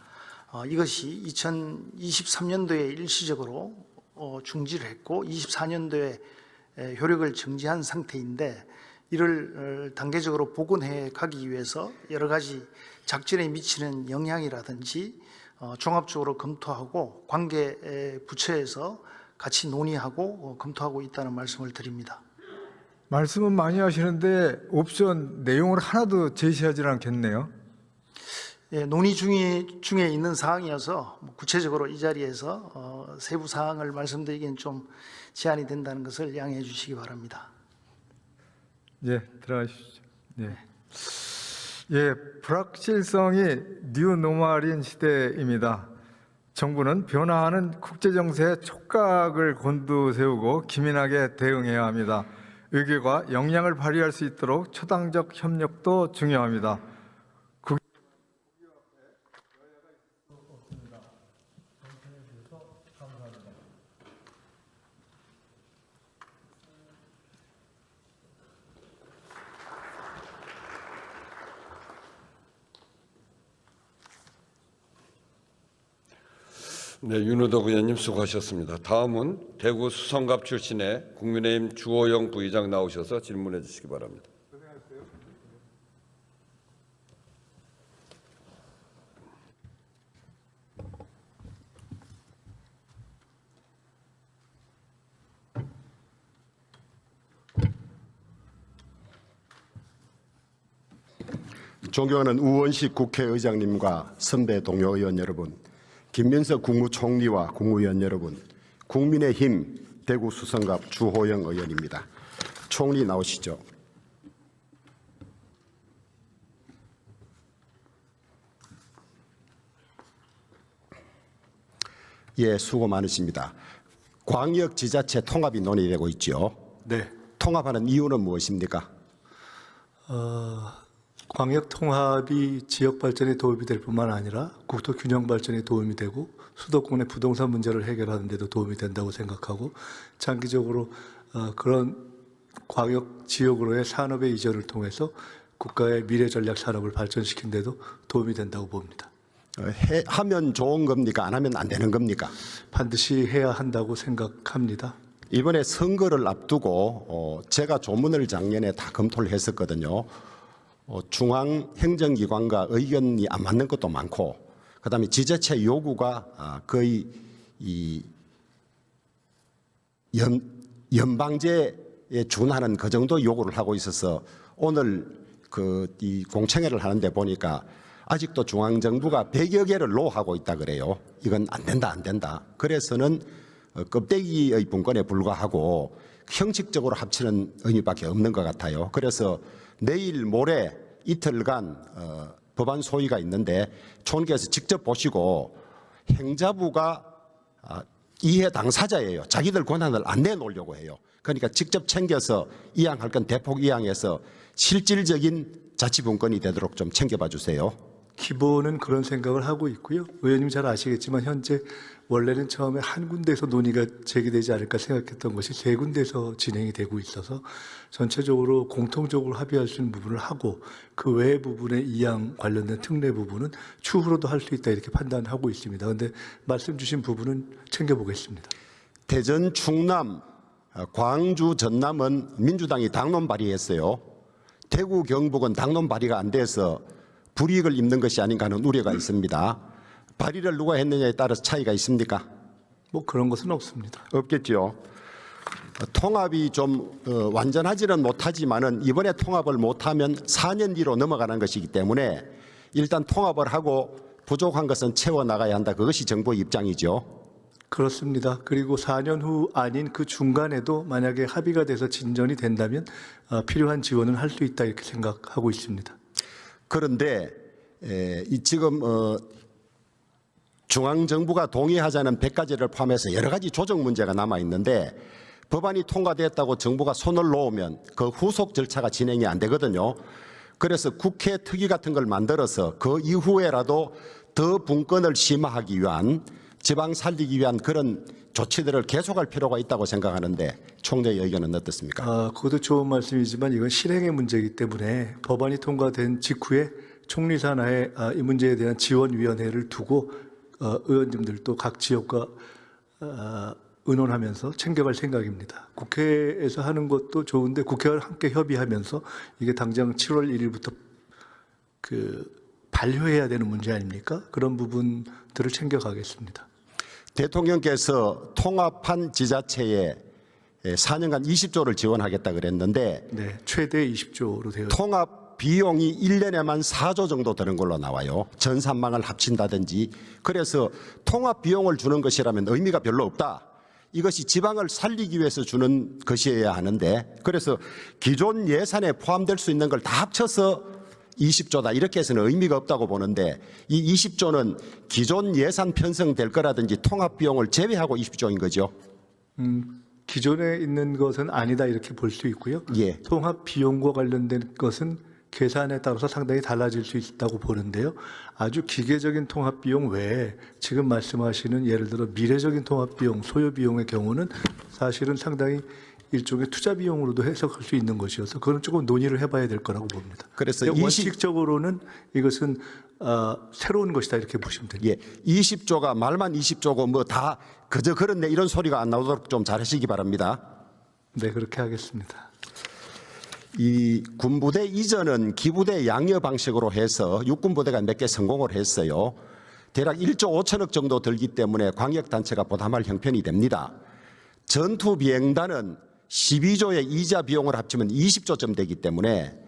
이것이 2023년도에 일시적으로 중지를 했고 24년도에 효력을 정지한 상태인데 이를 단계적으로 복원해 가기 위해서 여러 가지 작전에 미치는 영향이라든지 종합적으로 검토하고 관계 부처에서 같이 논의하고 검토하고 있다는 말씀을 드립니다. 말씀은 많이 하시는데 옵션 내용을 하나도 제시하지 않겠네요. 예, 논의 중에 있는 사항이어서 구체적으로 이 자리에서 세부 사항을 말씀드리기엔 좀 제한이 된다는 것을 양해해 주시기 바랍니다. 예, 들어가십시오. 예. 예, 불확실성이 뉴노멀인 시대입니다. 정부는 변화하는 국제 정세에 촉각을 곤두세우고 기민하게 대응해야 합니다. 의결과 역량을 발휘할 수 있도록 초당적 협력도 중요합니다. 네, 윤호덕 의원님 수고하셨습니다. 다음은 대구 수성갑 출신의 국민의힘 주호영 부의장 나오셔서 질문해 주시기 바랍니다. 존경하는 우원식 국회의장님과 선배 동료 의원 여러분, 김민석 국무총리와 국무위원 여러분, 국민의힘 대구 수성갑 주호영 의원입니다. 총리 나오시죠. 예, 수고 많으십니다. 광역 지자체 통합이 논의되고 있죠. 네. 통합하는 이유는 무엇입니까? 광역 통합이 지역 발전에 도움이 될 뿐만 아니라 국토 균형 발전에 도움이 되고 수도권의 부동산 문제를 해결하는 데도 도움이 된다고 생각하고 장기적으로 그런 광역 지역으로의 산업의 이전을 통해서 국가의 미래 전략 산업을 발전시키는 데도 도움이 된다고 봅니다. 하면 좋은 겁니까? 안 하면 안 되는 겁니까? 반드시 해야 한다고 생각합니다. 이번에 선거를 앞두고 제가 조문을 작년에 다 검토를 했었거든요. 중앙 행정기관과 의견이 안 맞는 것도 많고, 그다음에 지자체 요구가 거의 이 연방제에 준하는 그 정도 요구를 하고 있어서 오늘 이 공청회를 하는데 보니까 아직도 중앙 정부가 100여 개를 노하고 있다 그래요. 이건 안 된다. 그래서는 껍데기의 분권에 불과하고 형식적으로 합치는 의미밖에 없는 것 같아요. 그래서 내일 모레 이틀간 법안 소위가 있는데 총리께서 직접 보시고 행자부가 이해 당사자예요. 자기들 권한을 안 내놓으려고 해요. 그러니까 직접 챙겨서 이양할 건 대폭 이양해서 실질적인 자치분권이 되도록 좀 챙겨봐 주세요. 기본은 그런 생각을 하고 있고요. 의원님 잘 아시겠지만 현재 원래는 처음에 한 군데에서 논의가 제기되지 않을까 생각했던 것이 세 군데에서 진행이 되고 있어서 전체적으로 공통적으로 합의할 수 있는 부분을 하고 그 외의 부분의 이양 관련된 특례 부분은 추후로도 할 수 있다 이렇게 판단하고 있습니다. 그런데 말씀 주신 부분은 챙겨보겠습니다. 대전, 충남, 광주, 전남은 민주당이 당론 발의했어요. 대구, 경북은 당론 발의가 안 돼서 불이익을 입는 것이 아닌가 하는 우려가 있습니다. 발의를 누가 했느냐에 따라서 차이가 있습니까? 뭐 그런 것은 없습니다. 없겠죠. 통합이 좀 완전하지는 못하지만은 이번에 통합을 못하면 4년 뒤로 넘어가는 것이기 때문에 일단 통합을 하고 부족한 것은 채워나가야 한다. 그것이 정부의 입장이죠. 그렇습니다. 그리고 4년 후 아닌 그 중간에도 만약에 합의가 돼서 진전이 된다면 필요한 지원은 할 수 있다 이렇게 생각하고 있습니다. 그런데 지금 중앙정부가 동의하자는 100가지를 포함해서 여러 가지 조정 문제가 남아 있는데 법안이 통과됐다고 정부가 손을 놓으면 그 후속 절차가 진행이 안 되거든요. 그래서 국회 특위 같은 걸 만들어서 그 이후에라도 더 분권을 심화하기 위한 지방 살리기 위한 그런 조치들을 계속할 필요가 있다고 생각하는데 총리의 의견은 어떻습니까? 그것도 좋은 말씀이지만 이건 실행의 문제이기 때문에 법안이 통과된 직후에 총리 산하에 이 문제에 대한 지원위원회를 두고 의원님들도 각 지역과 의논하면서 챙겨갈 생각입니다. 국회에서 하는 것도 좋은데 국회와 함께 협의하면서 이게 당장 7월 1일부터 발효해야 되는 문제 아닙니까? 그런 부분들을 챙겨가겠습니다. 대통령께서 통합한 지자체에 4년간 20조를 지원하겠다 그랬는데 네, 최대 20조로 되어 통합 비용이 1년에만 4조 정도 드는 걸로 나와요. 전산망을 합친다든지. 그래서 통합 비용을 주는 것이라면 의미가 별로 없다. 이것이 지방을 살리기 위해서 주는 것이어야 하는데, 그래서 기존 예산에 포함될 수 있는 걸 다 합쳐서 20조다 이렇게 해서는 의미가 없다고 보는데, 이 20조는 기존 예산 편성될 거라든지 통합 비용을 제외하고 20조인 거죠. 기존에 있는 것은 아니다 이렇게 볼 수 있고요. 예. 통합 비용과 관련된 것은 계산에 따라서 상당히 달라질 수 있다고 보는데요. 아주 기계적인 통합 비용 외에 지금 말씀하시는 예를 들어 미래적인 통합 비용, 소요 비용의 경우는 사실은 상당히 일종의 투자 비용으로도 해석할 수 있는 것이어서 그건 조금 논의를 해봐야 될 거라고 봅니다. 그래서 원칙적으로는 이것은 새로운 것이다 이렇게 보시면 됩니다. 예, 20조가 말만 20조고 뭐 다 그저 그렇네 이런 소리가 안 나오도록 좀 잘하시기 바랍니다. 네, 그렇게 하겠습니다. 이 군부대 이전은 기부대 양여 방식으로 해서 육군부대가 몇 개 성공을 했어요. 대략 1조 5천억 정도 들기 때문에 광역단체가 부담할 형편이 됩니다. 전투비행단은 12조의 이자 비용을 합치면 20조쯤 되기 때문에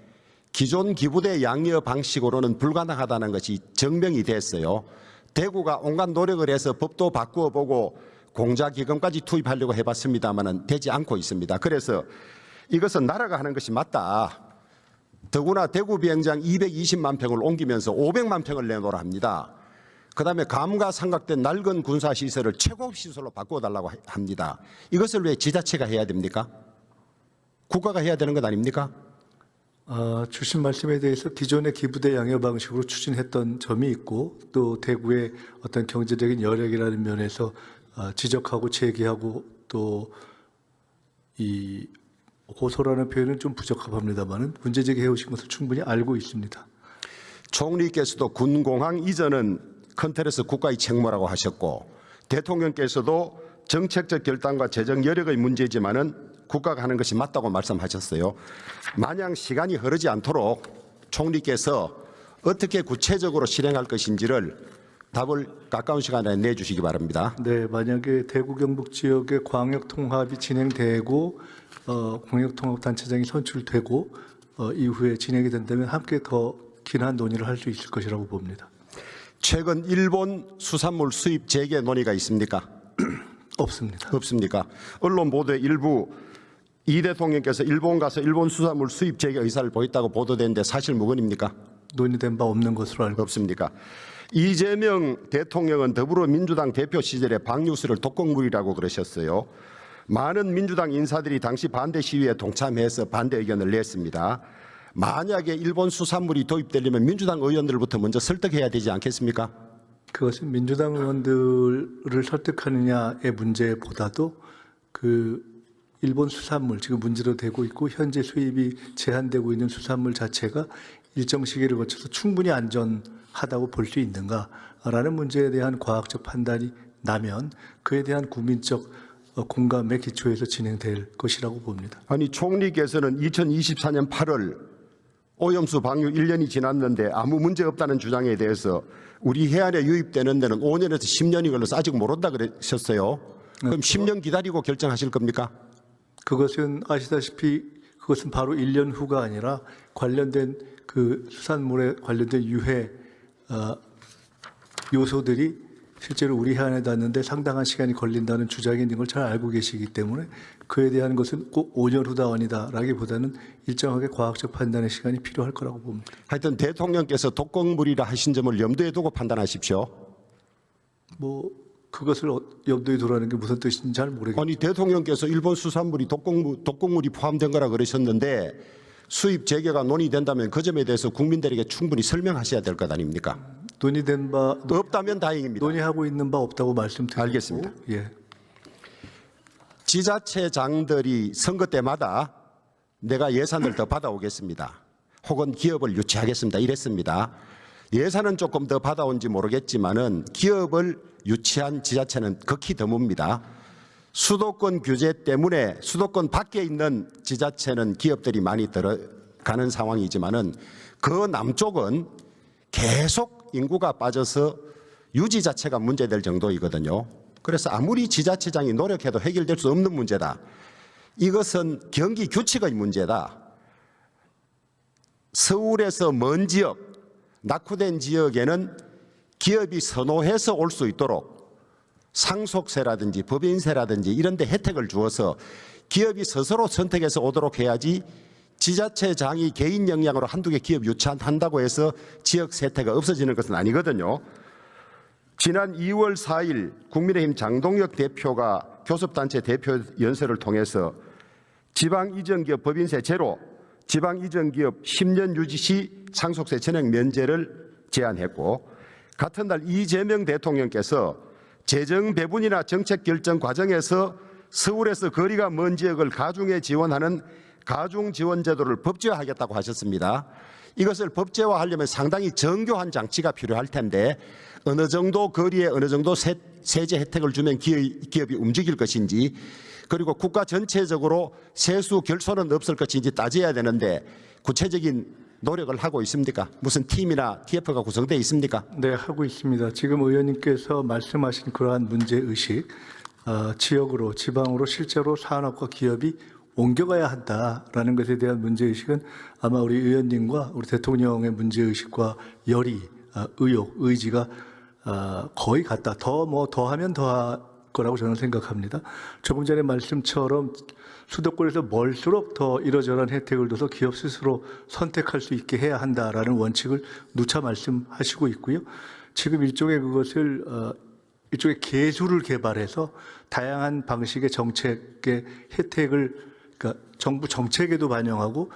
기존 기부대 양여 방식으로는 불가능하다는 것이 증명이 됐어요. 대구가 온갖 노력을 해서 법도 바꾸어 보고 공자기금까지 투입하려고 해봤습니다만 되지 않고 있습니다. 그래서 이것은 나라가 하는 것이 맞다. 더구나 대구 비행장 220만 평을 옮기면서 500만 평을 내놓으라 합니다. 그다음에 감가상각된 낡은 군사시설을 최고시설로 바꿔달라고 합니다. 이것을 왜 지자체가 해야 됩니까? 국가가 해야 되는 것 아닙니까? 주신 말씀에 대해서 기존의 기부대 양여 방식으로 추진했던 점이 있고 또 대구의 어떤 경제적인 여력이라는 면에서 지적하고 제기하고 또 이 호소라는 표현은 좀 부적합합니다만은 문제 제기해 오신 것을 충분히 알고 있습니다. 총리께서도 군공항 이전은 컨트레스 국가의 책무라고 하셨고 대통령께서도 정책적 결단과 재정 여력의 문제지만은 국가가 하는 것이 맞다고 말씀하셨어요. 마냥 시간이 흐르지 않도록 총리께서 어떻게 구체적으로 실행할 것인지를 답을 가까운 시간에 내주시기 바랍니다. 네, 만약에 대구 경북 지역의 광역 통합이 진행되고 광역 통합 단체장이 선출되고 이후에 진행이 된다면 함께 더 긴한 논의를 할 수 있을 것이라고 봅니다. 최근 일본 수산물 수입 재개 논의가 있습니까? 없습니다. 없습니까? 언론 보도에 일부 이 대통령께서 일본 가서 일본 수산물 수입 재개 의사를 보였다고 보도되는데 사실 무근입니까? 논의된 바 없는 것으로 알고 없습니까? 이재명 대통령은 더불어민주당 대표 시절에 박뉴스를 독극물이라고 그러셨어요. 많은 민주당 인사들이 당시 반대 시위에 동참해서 반대 의견을 냈습니다. 만약에 일본 수산물이 도입되려면 민주당 의원들부터 먼저 설득해야 되지 않겠습니까? 그것은 민주당 의원들을 설득하느냐의 문제보다도 그 일본 수산물 지금 문제로 되고 있고 현재 수입이 제한되고 있는 수산물 자체가 일정 시기를 거쳐서 충분히 안전하다고 볼 수 있는가라는 문제에 대한 과학적 판단이 나면 그에 대한 국민적 공감의 기초에서 진행될 것이라고 봅니다. 아니 총리께서는 2024년 8월 오염수 방류 1년이 지났는데 아무 문제 없다는 주장에 대해서 우리 해안에 유입되는 데는 5년에서 10년이 걸려서 아직 모른다 그러셨어요. 그럼 10년 기다리고 결정하실 겁니까? 그것은 아시다시피 그것은 바로 1년 후가 아니라 관련된 그 수산물에 관련된 유해 요소들이 실제로 우리 해안에 닿는데 상당한 시간이 걸린다는 주장이 있는 걸 잘 알고 계시기 때문에 그에 대한 것은 꼭 5년 후다 아니다라기보다는 일정하게 과학적 판단의 시간이 필요할 거라고 봅니다. 하여튼 대통령께서 독극물이라 하신 점을 염두에 두고 판단하십시오. 뭐 그것을 염두에 두라는 게 무슨 뜻인지 잘 모르겠습니다. 아니 대통령께서 일본 수산물이 독극물이 포함된 거라 그러셨는데 수입 재개가 논의된다면 그 점에 대해서 국민들에게 충분히 설명하셔야 될 것 아닙니까? 논의된 바 없다면 다행입니다. 논의하고 있는 바 없다고 말씀드리고 알겠습니다. 예. 지자체장들이 선거 때마다 내가 예산을 더 받아오겠습니다. 혹은 기업을 유치하겠습니다. 이랬습니다. 예산은 조금 더 받아온지 모르겠지만은 기업을 유치한 지자체는 극히 드뭅니다. 수도권 규제 때문에 수도권 밖에 있는 지자체는 기업들이 많이 들어가는 상황이지만은 그 남쪽은 계속 인구가 빠져서 유지 자체가 문제될 정도이거든요. 그래서 아무리 지자체장이 노력해도 해결될 수 없는 문제다. 이것은 경기 규칙의 문제다. 서울에서 먼 지역, 낙후된 지역에는 기업이 선호해서 올 수 있도록 상속세라든지 법인세라든지 이런 데 혜택을 주어서 기업이 스스로 선택해서 오도록 해야지 지자체장이 개인 역량으로 한두 개 기업 유치한다고 해서 지역 세태가 없어지는 것은 아니거든요. 지난 2월 4일 국민의힘 장동혁 대표가 교섭단체 대표 연설을 통해서 지방이전기업 법인세 제로, 지방이전기업 10년 유지 시 상속세 전액 면제를 제안했고, 같은 날 이재명 대통령께서 재정 배분이나 정책 결정 과정에서 서울에서 거리가 먼 지역을 가중에 지원하는 가중 지원 제도를 법제화하겠다고 하셨습니다. 이것을 법제화하려면 상당히 정교한 장치가 필요할 텐데 어느 정도 거리에 어느 정도 세제 혜택을 주면 기업이 움직일 것인지, 그리고 국가 전체적으로 세수 결손은 없을 것인지 따져야 되는데 구체적인 노력을 하고 있습니까? 무슨 팀이나 TF가 구성되어 있습니까? 네, 하고 있습니다. 지금 의원님께서 말씀하신 그러한 문제의식, 지역으로, 지방으로 실제로 산업과 기업이 옮겨가야 한다라는 것에 대한 문제의식은 아마 우리 의원님과 우리 대통령의 문제의식과 열의, 의욕, 의지가 거의 같다. 더하면 더할 거라고 저는 생각합니다. 조금 전에 말씀처럼 수도권에서 멀수록 더 이러저러한 혜택을 둬서 기업 스스로 선택할 수 있게 해야 한다라는 원칙을 누차 말씀하시고 있고요. 지금 일종의 그것을 일종의 계수를 개발해서 다양한 방식의 정책의 혜택을, 그러니까 정부 정책에도 반영하고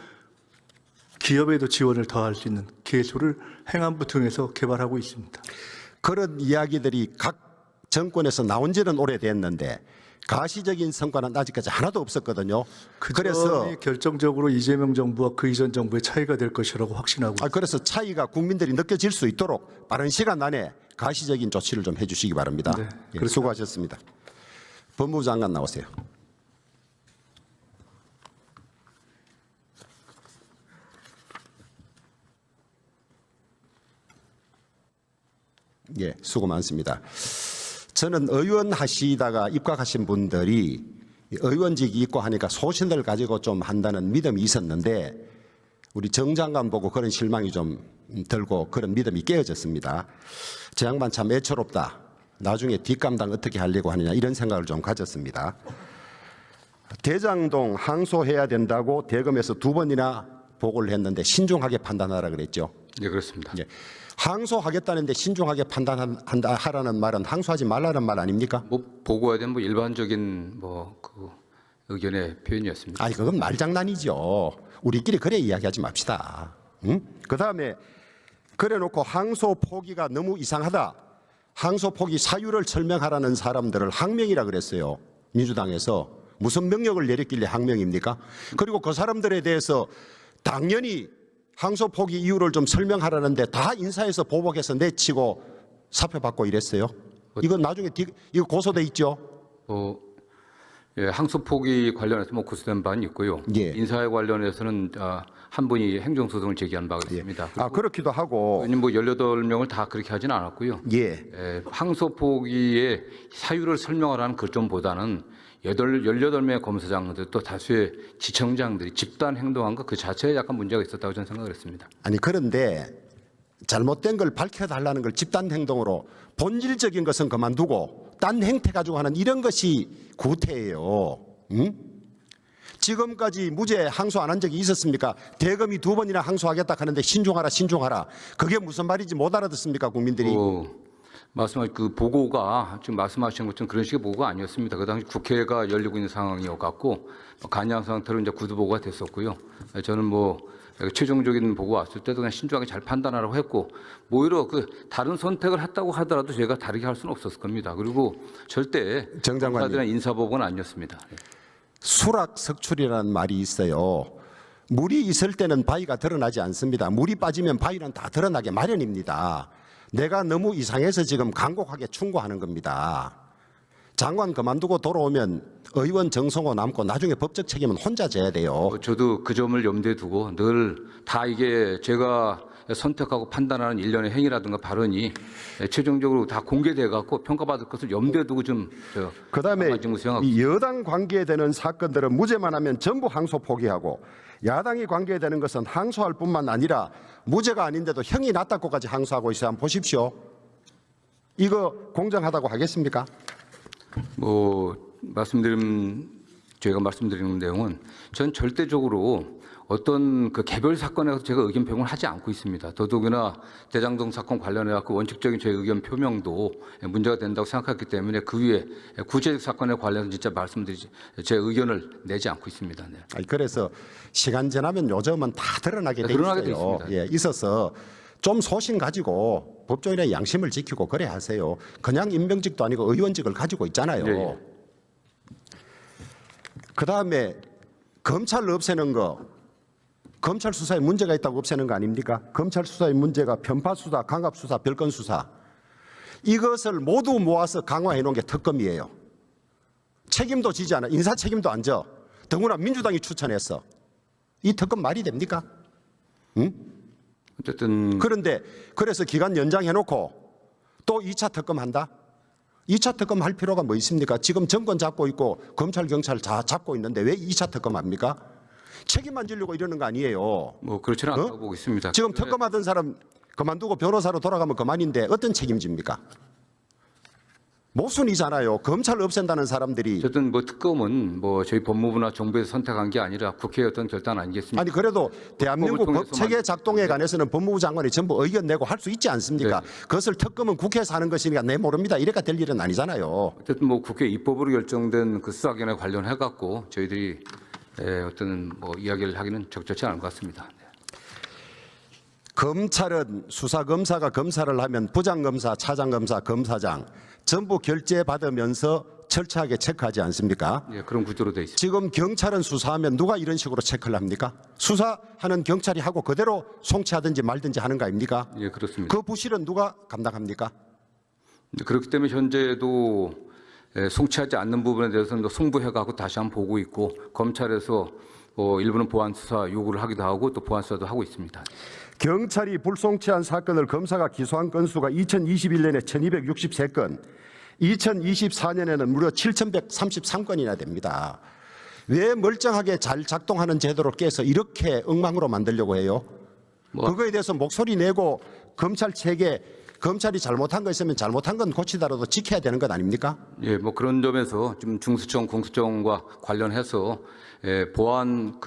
기업에도 지원을 더할 수 있는 계수를 행안부 등에서 개발하고 있습니다. 그런 이야기들이 각 정권에서 나온 지는 오래됐는데 가시적인 성과는 아직까지 하나도 없었거든요. 그래서 결정적으로 이재명 정부와 그 이전 정부의 차이가 될 것이라고 확신하고 있습니다. 그래서 차이가 국민들이 느껴질 수 있도록 빠른 시간 안에 가시적인 조치를 좀 해주시기 바랍니다. 네, 예, 수고하셨습니다. 법무부 장관 나오세요. 예, 수고 많습니다. 저는 의원 하시다가 입각하신 분들이 의원직이 있고 하니까 소신을 가지고 좀 한다는 믿음이 있었는데 우리 정 장관 보고 그런 실망이 좀 들고 그런 믿음이 깨어졌습니다. 저 양반 참 애처롭다. 나중에 뒷감당 어떻게 하려고 하느냐 이런 생각을 좀 가졌습니다. 대장동 항소해야 된다고 대검에서 2번이나 보고를 했는데 신중하게 판단하라 그랬죠. 네, 그렇습니다. 예. 항소하겠다는데 신중하게 판단한다 하라는 말은 항소하지 말라는 말 아닙니까? 뭐 보고해야 되는 뭐 일반적인 그 의견의 표현이었습니다. 아니 그건 말장난이죠. 우리끼리 그래 이야기하지 맙시다. 응? 그다음에 그래놓고 항소 포기가 너무 이상하다. 항소 포기 사유를 설명하라는 사람들을 항명이라 그랬어요. 민주당에서 무슨 명령을 내렸길래 항명입니까? 그리고 그 사람들에 대해서 당연히 항소 포기 이유를 좀 설명하라는데 다 인사해서 보복해서 내치고 사표 받고 이랬어요. 이건 나중에 이거 고소돼 있죠. 예, 항소 포기 관련해서 뭐 고소된 바는 있고요. 예. 인사에 관련해서는 한 분이 행정소송을 제기한 바가 있습니다. 그렇기도 하고. 뭐 18명을 다 그렇게 하지는 않았고요. 예. 항소 포기의 사유를 설명하라는 글점보다는 18명의 검사장들 또 다수의 지청장들이 집단 행동한 것 그 자체에 약간 문제가 있었다고 저는 생각을 했습니다. 아니 그런데 잘못된 걸 밝혀달라는 걸 집단 행동으로 본질적인 것은 그만두고 딴 행태 가지고 하는 이런 것이 구태예요. 응? 지금까지 무죄 항소 안 한 적이 있었습니까? 대검이 2번이나 항소하겠다 하는데 신중하라. 그게 무슨 말인지 못 알아듣습니까 국민들이? 말씀하신 그 보고가 지금 말씀하신 것처럼 그런 식의 보고가 아니었습니다. 그 당시 국회가 열리고 있는 상황이었고 간이한 상태로 이제 구두 보고가 됐었고요. 저는 최종적인 보고 왔을 때도 그냥 신중하게 잘 판단하라고 했고 오히려 그 다른 선택을 했다고 하더라도 제가 다르게 할 수는 없었을 겁니다. 그리고 절대 정 장관님. 검사들의 인사보고는 아니었습니다. 수락석출이라는 말이 있어요. 물이 있을 때는 바위가 드러나지 않습니다. 물이 빠지면 바위는 다 드러나게 마련입니다. 내가 너무 이상해서 지금 간곡하게 충고하는 겁니다. 장관 그만두고 돌아오면 의원 정성호 남고 나중에 법적 책임은 혼자 져야 돼요. 저도 그 점을 염두에 두고 늘 다 이게 제가 선택하고 판단하는 일련의 행위라든가 발언이 최종적으로 다 공개돼 갖고 평가받을 것을 염두에 두고 좀 그다음에 수행하고 이 여당 관계되는 사건들은 무죄만 하면 전부 항소 포기하고 야당이 관계되는 것은 항소할 뿐만 아니라 무죄가 아닌데도 형이 낮다고까지 항소하고 있어요. 한번 보십시오. 이거 공정하다고 하겠습니까? 저희가 말씀드리는 내용은 전 절대적으로 어떤 그 개별 사건에서 제가 의견 표명을 하지 않고 있습니다. 더더구나 대장동 사건 관련해 갖고 원칙적인 제 의견 표명도 문제가 된다고 생각했기 때문에 그 위에 구체적 사건에 관련해서 진짜 말씀드리지 제 의견을 내지 않고 있습니다. 네. 아니, 그래서 시간 지나면 요즘은 다 드러나게 돼 드러나게 돼 있어요. 있습니다. 예, 있어서 좀 소신 가지고 법조인의 양심을 지키고 그래 하세요. 그냥 임명직도 아니고 의원직을 가지고 있잖아요. 네. 그다음에 검찰 없애는 거, 검찰 수사에 문제가 있다고 없애는 거 아닙니까? 검찰 수사의 문제가 편파 수사, 강압 수사, 별건 수사, 이것을 모두 모아서 강화해 놓은 게 특검이에요. 책임도 지지 않아, 인사 책임도 안 져. 더구나 민주당이 추천했어. 이 특검 말이 됩니까? 응? 어쨌든 그런데 그래서 기간 연장해 놓고 또 2차 특검 한다? 2차 특검 할 필요가 뭐 있습니까? 지금 정권 잡고 있고 검찰 경찰 다 잡고 있는데 왜 2차 특검 합니까? 책임만 지려고 이러는 거 아니에요. 그렇지는 않다고 보고 있습니다. 지금 특검하던 사람 그만두고 변호사로 돌아가면 그만인데 어떤 책임집니까? 모순이잖아요. 검찰을 없앤다는 사람들이. 어쨌든 특검은 저희 법무부나 정부에서 선택한 게 아니라 국회의 어떤 결단 아니겠습니까? 아니 그래도 대한민국 통해서만- 법체계 작동에 관해서는 법무부 장관이 전부 의견 내고 할 수 있지 않습니까? 네. 그것을 특검은 국회에서 하는 것이니까 내 모릅니다. 이래가 될 일은 아니잖아요. 어쨌든 국회 입법으로 결정된 그 수사기관에 관련해 갖고 저희들이 어떤 이야기를 하기는 적절치 않은 것 같습니다. 네. 검찰은 수사검사가 검사를 하면 부장검사, 차장검사, 검사장 전부 결재받으면서 철저하게 체크하지 않습니까? 예, 그런 구조로 돼 있습니다. 지금 경찰은 수사하면 누가 이런 식으로 체크를 합니까? 수사하는 경찰이 하고 그대로 송치하든지 말든지 하는 거 아닙니까? 예, 그렇습니다. 그 부실은 누가 감당합니까? 그렇기 때문에 현재도 송치하지 않는 부분에 대해서는 송부해 갖고 다시 한번 보고 있고 검찰에서 일부는 보안 수사 요구를 하기도 하고 또 보안 수사도 하고 있습니다. 경찰이 불송치한 사건을 검사가 기소한 건수가 2021년에 1263건, 2024년에는 무려 7133건이나 됩니다. 왜 멀쩡하게 잘 작동하는 제도를 깨서 이렇게 엉망으로 만들려고 해요? 그거에 대해서 목소리 내고 검찰 체계, 검찰이 잘못한 거 있으면 잘못한 건 고치더라도 지켜야 되는 것 아닙니까? 예, 그런 점에서 좀 중수청, 공수청과 관련해서 보안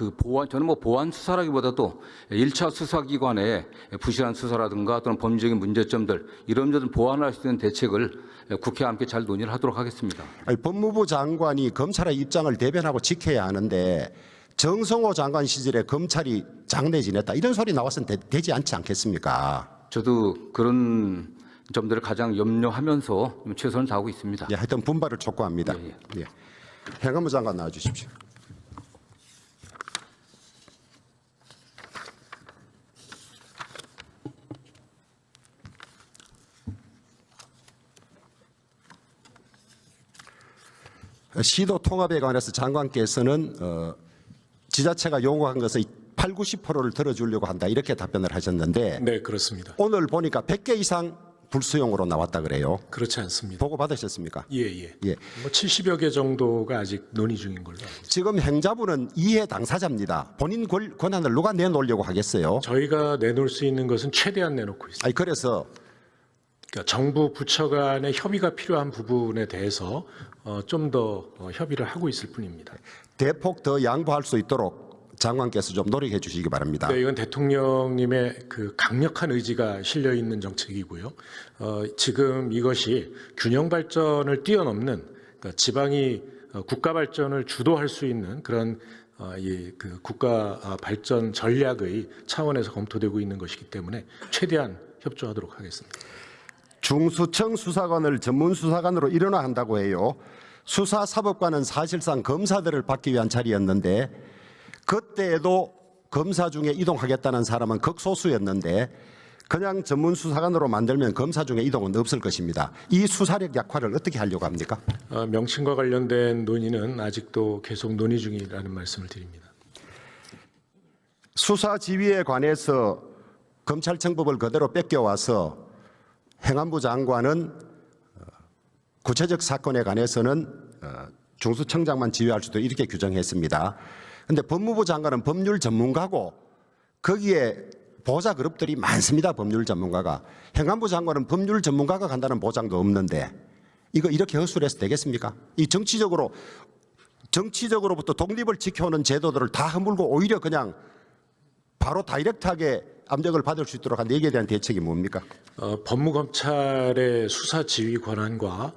저는 보안 수사라기보다도 1차 수사기관의 부실한 수사라든가 또는 법률적인 문제점들 이런 점들 보완할 수 있는 대책을 국회와 함께 잘 논의를 하도록 하겠습니다. 아니, 법무부 장관이 검찰의 입장을 대변하고 지켜야 하는데 정성호 장관 시절에 검찰이 장내 지냈다 이런 소리 나와서는 되지 않지 않겠습니까? 저도 그런 점들을 가장 염려하면서 최선을 다하고 있습니다. 예, 하여튼 분발을 촉구합니다. 예. 행안부 장관 나와주십시오. 시도 통합에 관해서 장관께서는 지자체가 요구한 것의 8, 90%를 들어주려고 한다 이렇게 답변을 하셨는데 네, 그렇습니다. 오늘 보니까 100개 이상 불수용으로 나왔다 그래요. 그렇지 않습니다. 보고 받으셨습니까? 예. 예. 70여 개 정도가 아직 논의 중인 걸로 알고 있습니다. 지금 행자부는 이해 당사자입니다. 본인 권한을 누가 내놓으려고 하겠어요? 저희가 내놓을 수 있는 것은 최대한 내놓고 있습니다. 아니 그래서 그러니까 정부 부처 간의 협의가 필요한 부분에 대해서 좀 더 협의를 하고 있을 뿐입니다. 대폭 더 양보할 수 있도록 장관께서 좀 노력해 주시기 바랍니다. 네, 이건 대통령님의 그 강력한 의지가 실려 있는 정책이고요. 지금 이것이 균형 발전을 뛰어넘는 그러니까 지방이 국가 발전을 주도할 수 있는 그런 그 국가 발전 전략의 차원에서 검토되고 있는 것이기 때문에 최대한 협조하도록 하겠습니다. 중수청 수사관을 전문 수사관으로 일원화한다고 해요. 수사사법관은 사실상 검사들을 받기 위한 자리였는데 그때에도 검사 중에 이동하겠다는 사람은 극소수였는데 그냥 전문 수사관으로 만들면 검사 중에 이동은 없을 것입니다. 이 수사력 약화를 어떻게 하려고 합니까? 명칭과 관련된 논의는 아직도 계속 논의 중이라는 말씀을 드립니다. 수사 지휘에 관해서 검찰청법을 그대로 뺏겨와서 행안부 장관은 구체적 사건에 관해서는 중수청장만 지휘할 수도 이렇게 규정했습니다. 그런데 법무부 장관은 법률 전문가고 거기에 보좌 그룹들이 많습니다. 법률 전문가가. 행안부 장관은 법률 전문가가 간다는 보장도 없는데 이거 이렇게 허술해서 되겠습니까? 이 정치적으로부터 독립을 지켜오는 제도들을 다 허물고 오히려 그냥 바로 다이렉트하게 압력을 받을 수 있도록 한 얘기에 대한 대책이 뭡니까? 법무검찰의 수사 지휘 권한과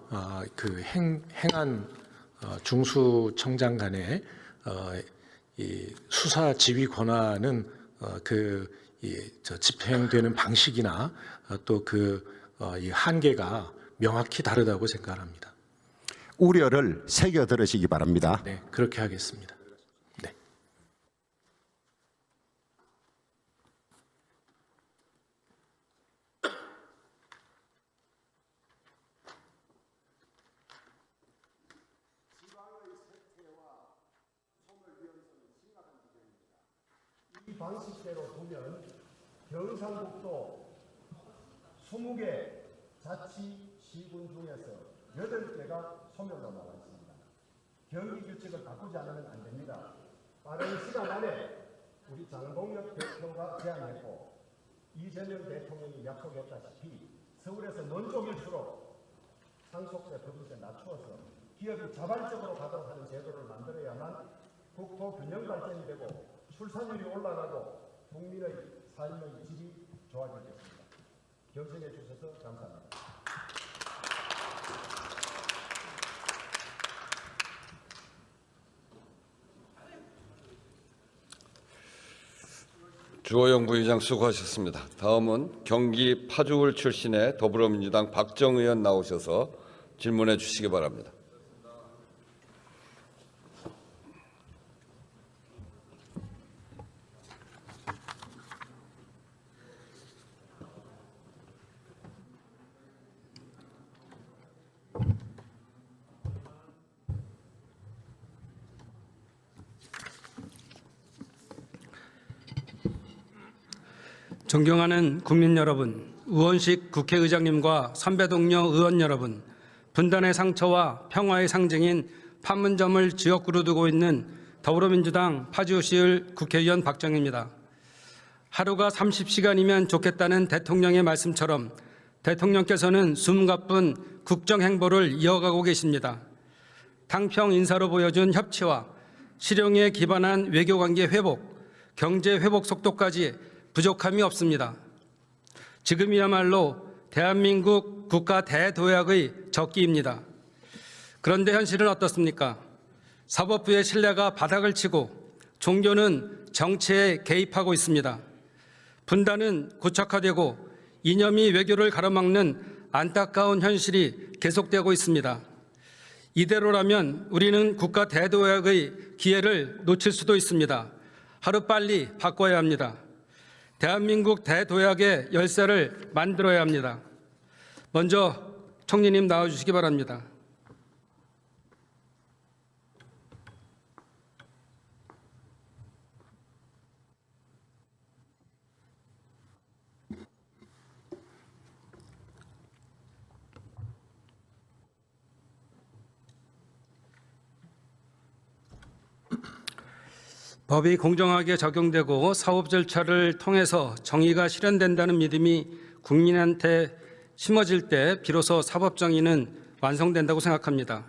그 행안 중수청장 간의 이 수사 지휘 권한은 집행되는 방식이나 또 이 한계가 명확히 다르다고 생각합니다. 우려를 새겨 들으시기 바랍니다. 네, 그렇게 하겠습니다. 네. 이 방식대로 보면 경상북도 20개 자치시군 중에서 8개가 소멸로 나와 있습니다. 경기 규칙을 바꾸지 않으면 안 됩니다. 빠른 시간 안에 우리 장동혁 대표가 제안했고 이재명 대통령이 약속했다시피 서울에서 먼족일수록 상속세 법인세 낮추어서 기업이 자발적으로 가도록 하는 제도를 만들어야만 국토 균형 발전이 되고 출산율이 올라가고 국민의 삶의 질이 좋아지겠습니다. 경청해 주셔서 감사합니다. 주호영 부의장 수고하셨습니다. 다음은 경기 파주울 출신의 더불어민주당 박정 의원 나오셔서 질문해 주시기 바랍니다. 존경하는 국민 여러분, 우원식 국회의장님과 선배 동료 의원 여러분, 분단의 상처와 평화의 상징인 판문점을 지역구로 두고 있는 더불어민주당 파주시의 국회의원 박정희입니다. 하루가 30시간이면 좋겠다는 대통령의 말씀처럼 대통령께서는 숨가쁜 국정행보를 이어가고 계십니다. 당평 인사로 보여준 협치와 실용에 기반한 외교관계 회복, 경제 회복 속도까지 부족함이 없습니다. 지금이야말로 대한민국 국가 대도약의 적기입니다. 그런데 현실은 어떻습니까? 사법부의 신뢰가 바닥을 치고 종교는 정치에 개입하고 있습니다. 분단은 고착화되고 이념이 외교를 가로막는 안타까운 현실이 계속되고 있습니다. 이대로라면 우리는 국가 대도약의 기회를 놓칠 수도 있습니다. 하루빨리 바꿔야 합니다. 대한민국 대도약의 열쇠를 만들어야 합니다. 먼저 총리님 나와주시기 바랍니다. 법이 공정하게 적용되고 사법 절차를 통해서 정의가 실현된다는 믿음이 국민한테 심어질 때 비로소 사법 정의는 완성된다고 생각합니다.